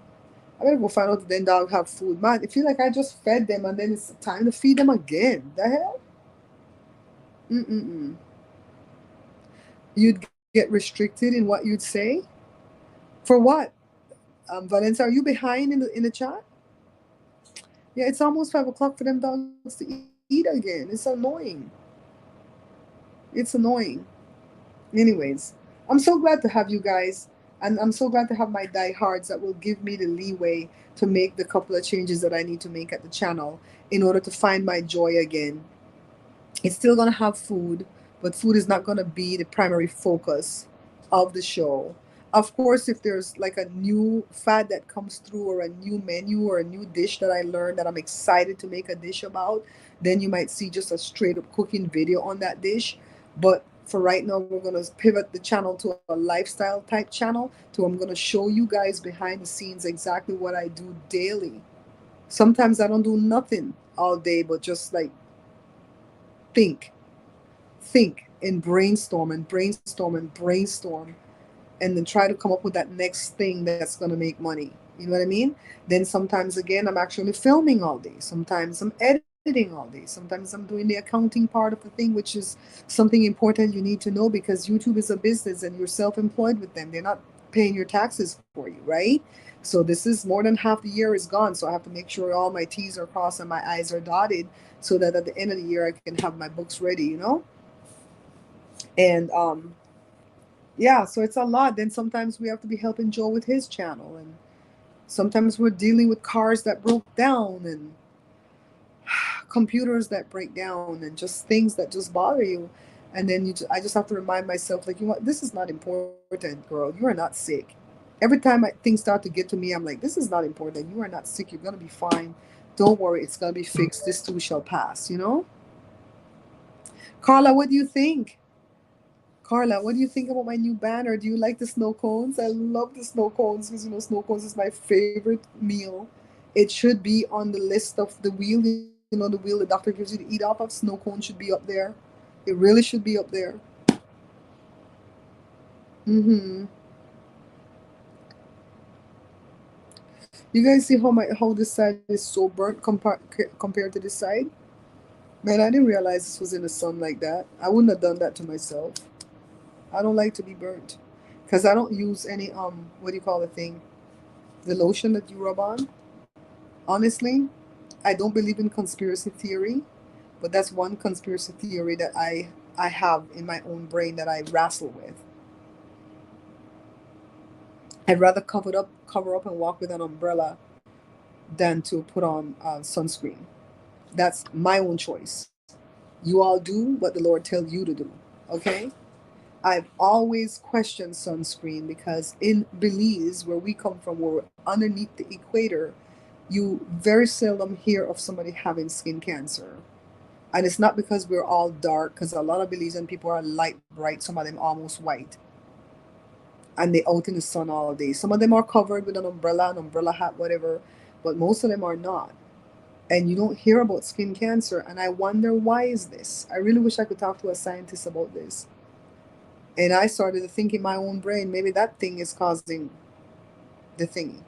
I better go find out if the dog have food. Man, I feel like I just fed them and then it's time to feed them again. The hell? Mm-mm-mm. You'd get restricted in what you'd say? For what? Valencia, are you behind in the chat? Yeah, it's almost 5 o'clock for them dogs to eat again. It's annoying. It's annoying. Anyways, I'm so glad to have you guys. And I'm so glad to have my diehards that will give me the leeway to make the couple of changes that I need to make at the channel in order to find my joy again. It's still going to have food, but food is not going to be the primary focus of the show. Of course, if there's like a new fad that comes through or a new menu or a new dish that I learned that I'm excited to make a dish about, then you might see just a straight up cooking video on that dish. But for right now, we're going to pivot the channel to a lifestyle type channel. So I'm going to show you guys behind the scenes exactly what I do daily. Sometimes I don't do nothing all day, but just like think and brainstorm and brainstorm and brainstorm and then try to come up with that next thing that's going to make money. You know what I mean? Then sometimes again, I'm actually filming all day. Sometimes I'm editing all day. Sometimes I'm doing the accounting part of the thing, which is something important you need to know because YouTube is a business and you're self-employed with them. They're not paying your taxes for you, right? So this is more than half the year is gone. So I have to make sure all my T's are crossed and my I's are dotted so that at the end of the year, I can have my books ready, you know? And yeah, so it's a lot. Then sometimes we have to be helping Joe with his channel, and sometimes we're dealing with cars that broke down and computers that break down and just things that just bother you. And then I just have to remind myself, like, you know what, this is not important, girl. You are not sick. Every time things start to get to me, I'm like, this is not important. You are not sick. You're gonna be fine. Don't worry, it's gonna be fixed. This too shall pass. You know. Carla, what do you think? Carla, what do you think about my new banner? Do you like the snow cones? I love the snow cones because, you know, snow cones is my favorite meal. It should be on the list of the wheel, you know, the wheel the doctor gives you to eat off of. Snow cones should be up there. It really should be up there. Mm-hmm. You guys see how this side is so burnt compared to this side? Man, I didn't realize this was in the sun like that. I wouldn't have done that to myself. I don't like to be burnt because I don't use any what do you call the thing, the lotion that you rub on. Honestly, I don't believe in conspiracy theory, but that's one conspiracy theory that I have in my own brain that I wrestle with. I'd rather cover up and walk with an umbrella than to put on sunscreen. That's my own choice. You all do what the Lord tells you to do. Okay? I've always questioned sunscreen because in Belize, where we come from, where we're underneath the equator, you very seldom hear of somebody having skin cancer. And it's not because we're all dark, because a lot of Belizean people are light bright, some of them almost white. And they out in the sun all day. Some of them are covered with an umbrella hat, whatever, but most of them are not. And you don't hear about skin cancer. And I wonder, why is this? I really wish I could talk to a scientist about this. And I started to think in my own brain, maybe that thing is causing the thingy.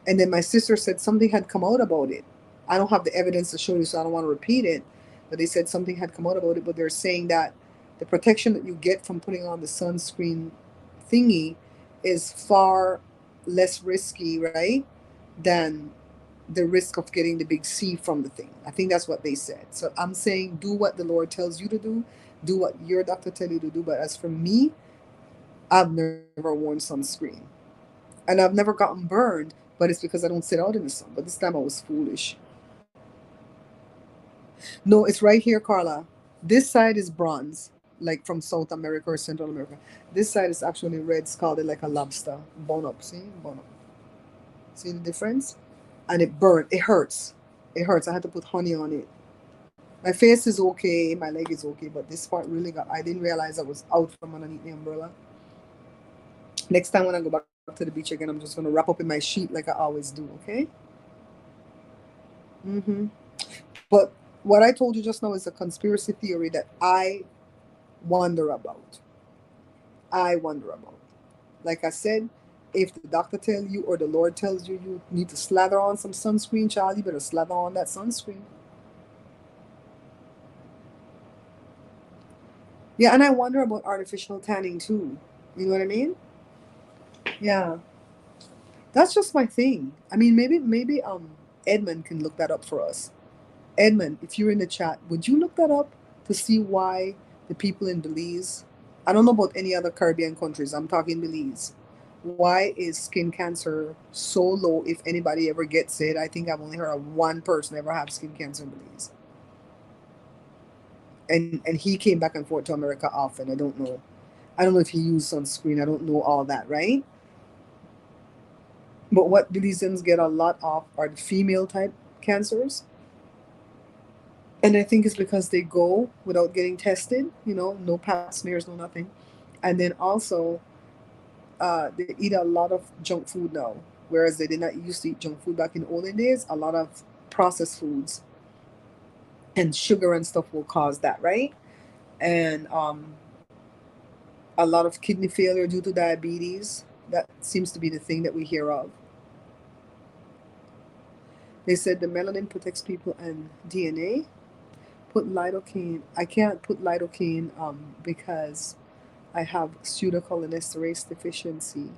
And then my sister said something had come out about it. I don't have the evidence to show you, so I don't want to repeat it. But they said something had come out about it. But they're saying that the protection that you get from putting on the sunscreen thingy is far less risky, right, than the risk of getting the big C from the thing. I think that's what they said. So I'm saying, do what the Lord tells you to do what your doctor tell you to do. But as for me, I've never worn sunscreen. And I've never gotten burned, but it's because I don't sit out in the sun. But this time I was foolish. No, it's right here, Carla. This side is bronze, like from South America or Central America. This side is actually red, scalded like a lobster. Bone up, see? Bone up. See the difference? And it burnt. It hurts. It hurts. I had to put honey on it. My face is okay. My leg is okay. But this part really got... I didn't realize I was out from underneath the umbrella. Next time when I go back to the beach again, I'm just going to wrap up in my sheet like I always do, okay? But what I told you just now is a conspiracy theory that I wonder about. I wonder about. Like I said, if the doctor tells you or the Lord tells you you need to slather on some sunscreen, child, you better slather on that sunscreen. Yeah, and I wonder about artificial tanning too. You know what I mean? Yeah. That's just my thing. I mean, maybe Edmund can look that up for us. Edmund, if you're in the chat, would you look that up to see why the people in Belize, I don't know about any other Caribbean countries, I'm talking Belize, why is skin cancer so low if anybody ever gets it? I think I've only heard of one person ever have skin cancer in Belize. And he came back and forth to America often. I don't know. I don't know if he used sunscreen. I don't know all that, right? But what Belizeans get a lot of are the female type cancers. And I think it's because they go without getting tested, no pap smears, no nothing. And then also, they eat a lot of junk food now, whereas they did not used to eat junk food back in the olden days. A lot of processed foods and sugar and stuff will cause that, right? And a lot of kidney failure due to diabetes. That seems to be the thing that we hear of. They said the melanin protects people and DNA. Put lidocaine. I can't put lidocaine because I have pseudocholinesterase deficiency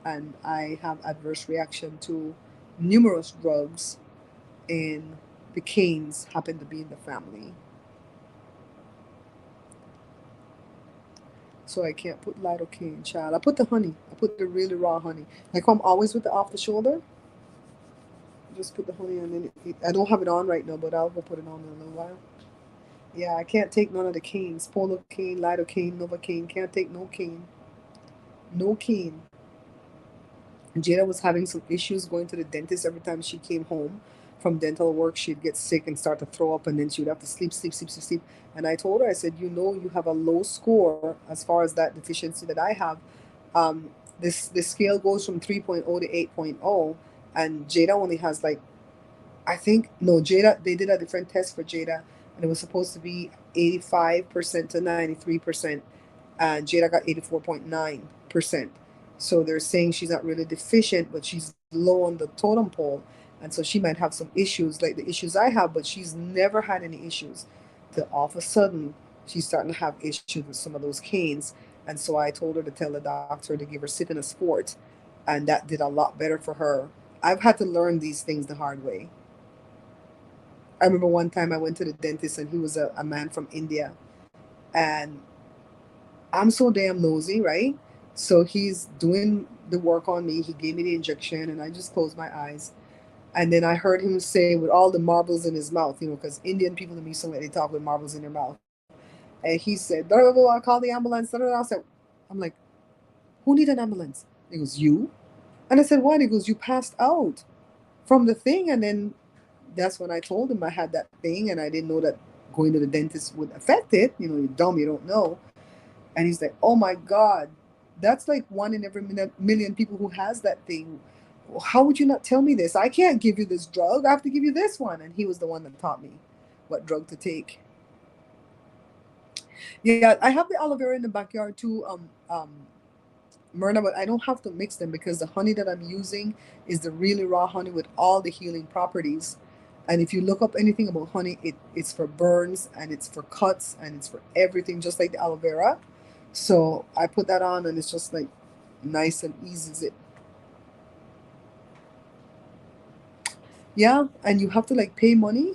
and I have adverse reaction to numerous drugs, and the canes happen to be in the family. So I can't put lidocaine, child. I put the honey. I put the really raw honey. Like I'm always with the off the shoulder. Just put the honey on it. I don't have it on right now, but I'll go put it on in a little while. Yeah, I can't take none of the canes. Polocaine, lidocaine, novocaine. Can't take no cane. No cane. Jada was having some issues going to the dentist every time she came home from dental work. She'd get sick and start to throw up, and then she would have to sleep. And I told her, I said, you have a low score as far as that deficiency that I have. This scale goes from 3.0 to 8.0, and Jada only has Jada, they did a different test for Jada, and it was supposed to be 85% to 93%, and Jada got 84.9%. So they're saying she's not really deficient, but she's low on the totem pole, and so she might have some issues like the issues I have, but she's never had any issues. Till all of a sudden, she's starting to have issues with some of those canes, and so I told her to tell the doctor to give her sit in a sport, and that did a lot better for her. I've had to learn these things the hard way. I remember one time I went to the dentist, and he was a man from India, and I'm so damn nosy, right? So he's doing the work on me. He gave me the injection, and I just closed my eyes. And then I heard him say, with all the marbles in his mouth, because Indian people to me, so they talk with marbles in their mouth. And he said, I'll call the ambulance. I said, I'm like, who need an ambulance? He goes, you? And I said, what? He goes, you passed out from the thing, and then that's when I told him I had that thing and I didn't know that going to the dentist would affect it. You know, you're dumb, you don't know. And he's like, oh my God, that's like one in every million people who has that thing. How would you not tell me this? I can't give you this drug. I have to give you this one. And he was the one that taught me what drug to take. Yeah, I have the aloe vera in the backyard too, Myrna, but I don't have to mix them because the honey that I'm using is the really raw honey with all the healing properties. And if you look up anything about honey, it's for burns and it's for cuts and it's for everything, just like the aloe vera. So I put that on and it's just like nice and eases it. Yeah, and you have to like pay money.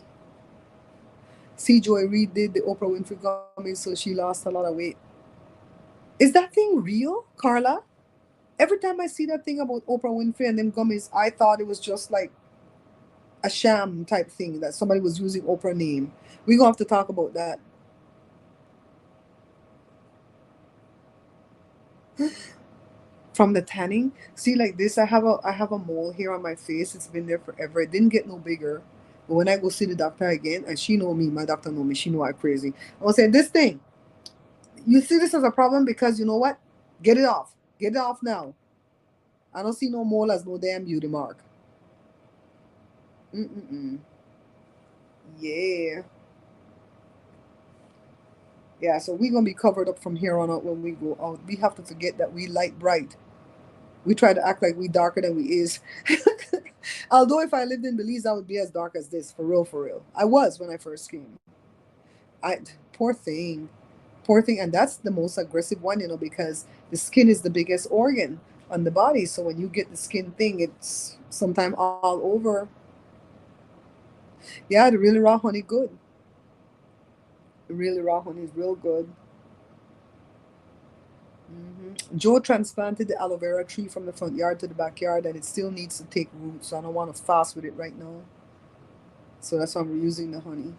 See, Joy Reid did the Oprah Winfrey gummies, so she lost a lot of weight. Is that thing real, Carla? Every time I see that thing about Oprah Winfrey and them gummies, I thought it was just like a sham type thing that somebody was using Oprah name. We're gonna have to talk about that. From the tanning, see, like this, I have a mole here on my face. It's been there forever. It didn't get no bigger. But when I go see the doctor again, and she know me, my doctor know me, she know I'm crazy. I will say, this thing, you see this as a problem because you know what? Get it off. Get it off now. I don't see no mole as no damn beauty mark. Mm-mm-mm. Yeah. Yeah, so we're gonna be covered up from here on out when we go out. We have to forget that we light bright. We try to act like we darker than we is. Although if I lived in Belize, I would be as dark as this, for real, for real. I was when I first came. I Poor thing. Poor thing, and that's the most aggressive one, because the skin is the biggest organ on the body. So when you get the skin thing, it's sometime all over. Yeah, the really raw honey good. The really raw honey is real good. Joe transplanted the aloe vera tree from the front yard to the backyard, and it still needs to take root. So I don't want to fast with it right now. So that's why I'm reusing the honey.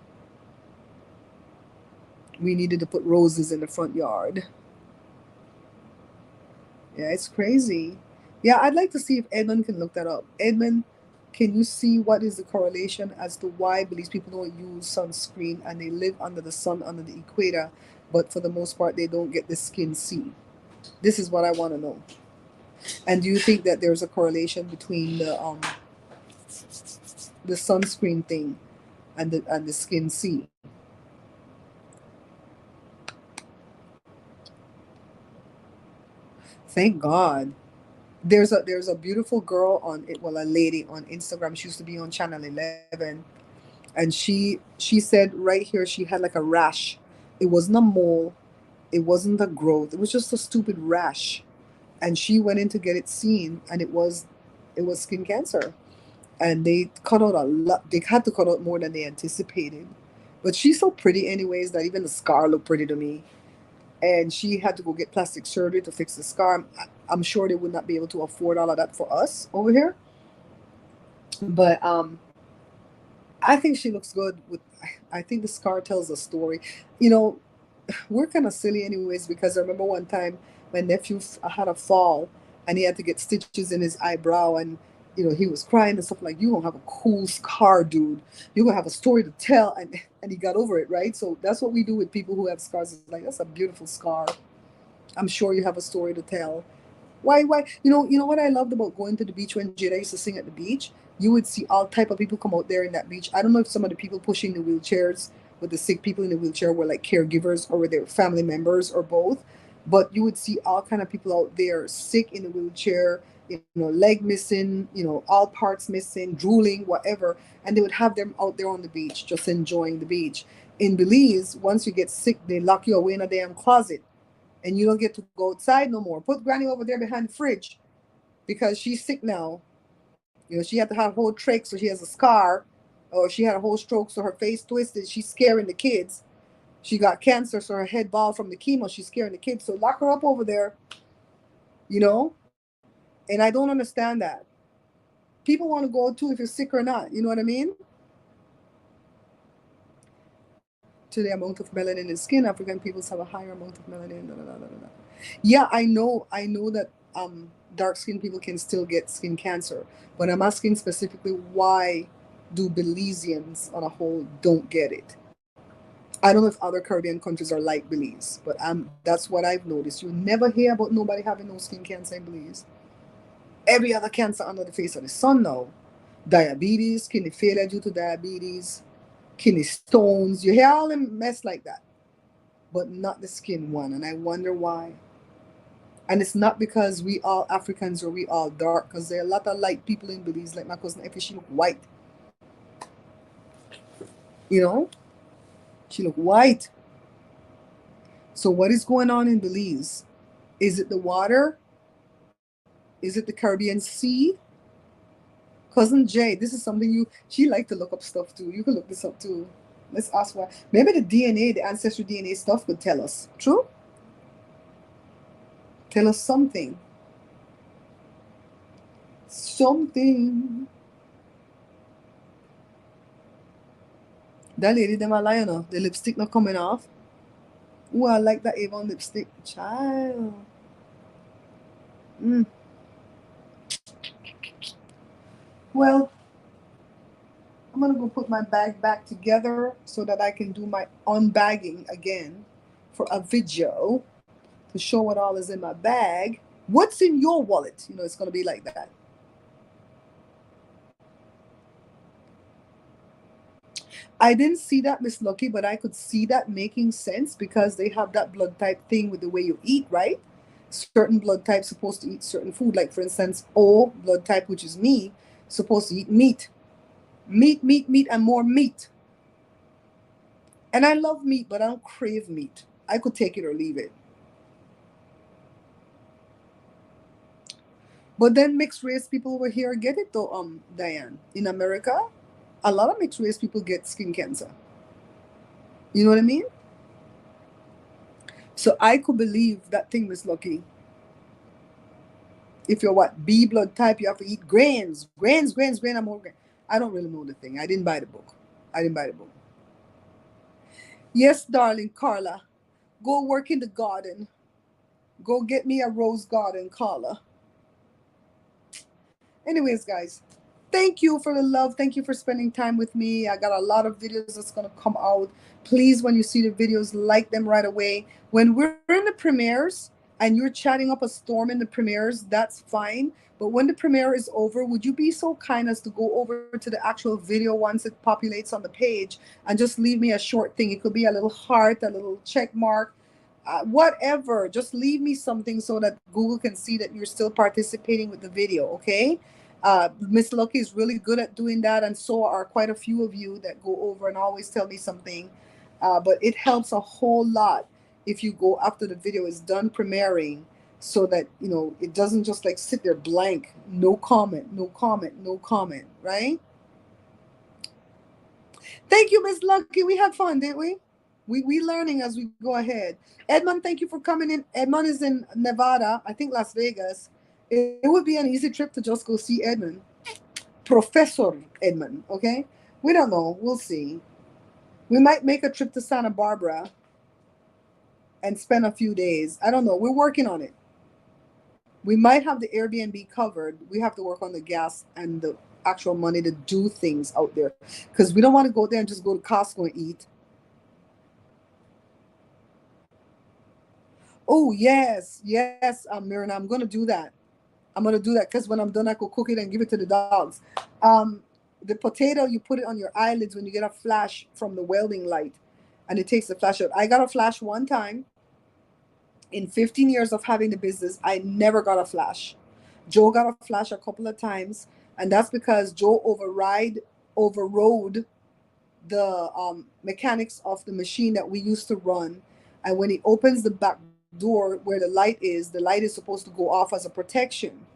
We needed to put roses in the front yard. Yeah, it's crazy. Yeah, I'd like to see if Edmund can look that up. Edmund, can you see what is the correlation as to why Belize people don't use sunscreen and they live under the sun, under the equator, but for the most part they don't get the skin C? This is what I want to know. And do you think that there's a correlation between the sunscreen thing and the skin C? Thank God. There's a beautiful girl on it, well, a lady on Instagram. She used to be on Channel 11, and she said right here she had like a rash. It wasn't a mole, it wasn't a growth, it was just a stupid rash, and she went in to get it seen, and it was skin cancer, and they cut out a lot. They had to cut out more than they anticipated, but she's so pretty anyways that even the scar looked pretty to me, and she had to go get plastic surgery to fix the scar. I'm sure they would not be able to afford all of that for us over here, but I think she looks good with. I think the scar tells a story. You know, we're kind of silly anyways because I remember one time my nephew had a fall and he had to get stitches in his eyebrow, and he was crying and stuff like, you gonna have a cool scar, dude, you're gonna have a story to tell, and he got over it, right? So that's what we do with people who have scars. It's like, that's a beautiful scar, I'm sure you have a story to tell. Why you know what I loved about going to the beach when Jada used to sing at the beach? You would see all type of people come out there in that beach. I don't know if some of the people pushing the wheelchairs with the sick people in the wheelchair were like caregivers or were they family members or both, but you would see all kind of people out there sick in the wheelchair, leg missing, all parts missing, drooling, whatever, and they would have them out there on the beach just enjoying the beach. In Belize, once you get sick, they lock you away in a damn closet and you don't get to go outside no more. Put Granny over there behind the fridge because she's sick now. She had to have a whole trach, so she has a scar, or she had a whole stroke, so her face twisted. She's scaring the kids. She got cancer, so her head bald from the chemo. She's scaring the kids. So lock her up over there, you know? And I don't understand that. People want to go too if you're sick or not. You know what I mean? To the amount of melanin in skin, African peoples have a higher amount of melanin. Da, da, da, da, da. Yeah, I know that dark skinned people can still get skin cancer, but I'm asking specifically why do Belizeans on a whole don't get it. I don't know if other Caribbean countries are like Belize, but that's what I've noticed. You never hear about nobody having no skin cancer in Belize. Every other cancer under the face of the sun now. Diabetes, kidney failure due to diabetes, kidney stones. You hear all them mess like that, but not the skin one. And I wonder why. And it's not because we all Africans or we all dark, because there are a lot of light people in Belize, like my cousin Effie, she look white. You know? She look white. So what is going on in Belize? Is it the water? Is it the Caribbean Sea? Cousin Jay, this is something she like to look up stuff too. You can look this up too. Let's ask why. Maybe the DNA, the ancestry DNA stuff could tell us. True? Tell us something. Something. That lady, them a liar now. The lipstick not coming off. Ooh, I like that Avon lipstick. Child. Well, I'm going to go put my bag back together so that I can do my unbagging again for a video to show what all is in my bag. What's in your wallet? You know, it's going to be like that. I didn't see that, Miss Lucky, but I could see that making sense because they have that blood type thing with the way you eat, right? Certain blood types supposed to eat certain food. Like, for instance, O blood type, which is me, supposed to eat meat. Meat, and more meat. And I love meat, but I don't crave meat. I could take it or leave it. But then mixed race people over here get it though, Diane. In America, a lot of mixed race people get skin cancer. You know what I mean? So I could believe that thing, Miss Lucky. If you're what? B blood type, you have to eat grains. Grains, I'm more grain. I don't really know the thing. I didn't buy the book. Yes, darling Carla. Go work in the garden. Go get me a rose garden, Carla. Anyways, guys, thank you for the love. Thank you for spending time with me. I got a lot of videos that's going to come out. Please, when you see the videos, like them right away. When we're in the premieres and you're chatting up a storm in the premieres, that's fine. But when the premiere is over, would you be so kind as to go over to the actual video once it populates on the page and just leave me a short thing? It could be a little heart, a little check mark, whatever. Just leave me something so that Google can see that you're still participating with the video, okay? Miss Lucky is really good at doing that, and so are quite a few of you that go over and always tell me something. But it helps a whole lot if you go after the video is done premiering, so that you know it doesn't just like sit there blank, no comment, right? Thank you, Miss Lucky. We had fun, didn't we? We learning as we go ahead. Edmund, thank you for coming in. Edmund is in Nevada, I think Las Vegas. It would be an easy trip to just go see Edmund. Professor Edmund, okay? We don't know. We'll see. We might make a trip to Santa Barbara and spend a few days. I don't know. We're working on it. We might have the Airbnb covered. We have to work on the gas and the actual money to do things out there, because we don't want to go there and just go to Costco and eat. Oh, yes, Mirna, I'm going to do that. Because when I'm done, I could cook it and give it to the dogs. The potato, you put it on your eyelids when you get a flash from the welding light, and it takes the flash out. I got a flash one time. In 15 years of having the business, I never got a flash. Joe got a flash a couple of times, and that's because Joe overrode the mechanics of the machine that we used to run. And when he opens the back door where the light is supposed to go off as a protection.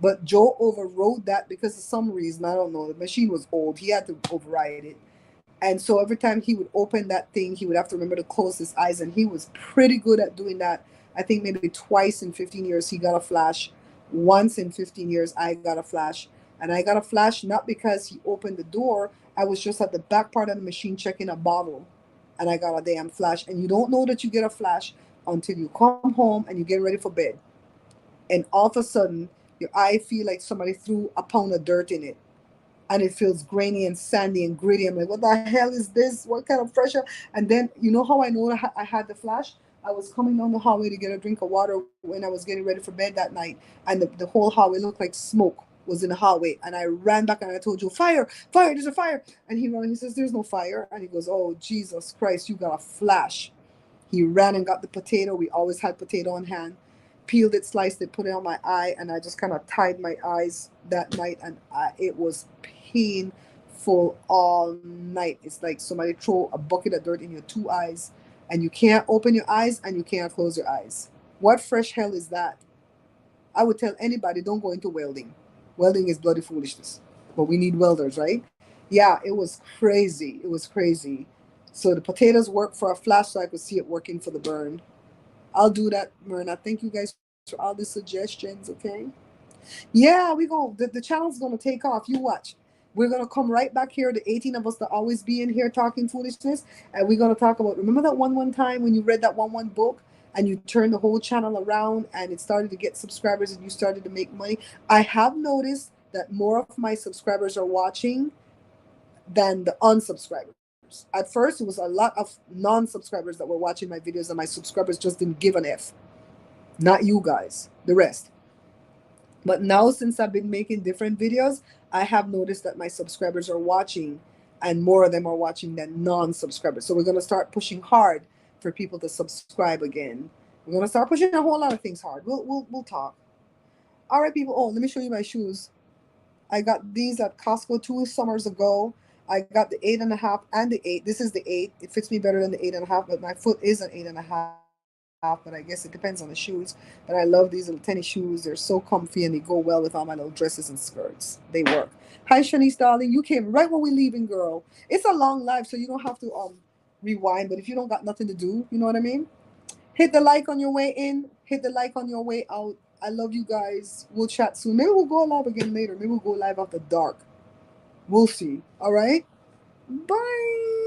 But Joe overrode that because of some reason. I don't know. The machine was old. He had to override it. And so every time he would open that thing, he would have to remember to close his eyes. And he was pretty good at doing that. I think maybe twice in 15 years he got a flash. Once in 15 years I got a flash. And I got a flash not because he opened the door. I was just at the back part of the machine checking a bottle. And I got a damn flash. And you don't know that you get a flash until you come home and you get ready for bed. And all of a sudden, your eye feel like somebody threw a pound of dirt in it. and it feels grainy and sandy and gritty. I'm like, what the hell is this? What kind of pressure? And then, you know how I know I had the flash? I was coming down the hallway to get a drink of water when I was getting ready for bed that night, and the whole hallway looked like smoke was in the hallway. And I ran back and I told you, fire, fire, there's a fire. And he says, there's no fire. And he goes, oh, Jesus Christ, you got a flash. He ran and got the potato. We always had potato on hand. Peeled it, sliced it, put it on my eye, and I just kind of tied my eyes that night, and it was painful all night. It's like somebody throw a bucket of dirt in your two eyes, and you can't open your eyes and you can't close your eyes. What fresh hell is that? I would tell anybody, don't go into welding. Welding is bloody foolishness, but we need welders, right? Yeah, it was crazy. It was crazy. So the potatoes worked for a flash, so I could see it working for the burn. I'll do that, Myrna. Thank you guys for all the suggestions, okay? Yeah, the channel's gonna take off. You watch. We're gonna come right back here, the 18 of us that always be in here talking foolishness, and we're gonna talk about, remember that one time when you read that one book and you turned the whole channel around and it started to get subscribers and you started to make money? I have noticed that more of my subscribers are watching than the unsubscribers. At first, it was a lot of non-subscribers that were watching my videos, and my subscribers just didn't give an F. Not you guys, the rest. But now, since I've been making different videos, I have noticed that my subscribers are watching, and more of them are watching than non-subscribers. So we're going to start pushing hard for people to subscribe again. We're going to start pushing a whole lot of things hard. We'll talk. All right, people. Oh, let me show you my shoes. I got these at Costco 2 summers ago. I got the 8.5 and the 8. This is the 8. It fits me better than the 8.5, but my foot is an 8.5. But I guess it depends on the shoes. But I love these little tennis shoes. They're so comfy and they go well with all my little dresses and skirts. They work. Hi, Shanice, darling. You came right when we're leaving, girl. It's a long life, so you don't have to rewind. But if you don't got nothing to do, you know what I mean? Hit the like on your way in. Hit the like on your way out. I love you guys. We'll chat soon. Maybe we'll go live again later. Maybe we'll go live after dark. We'll see. All right? Bye.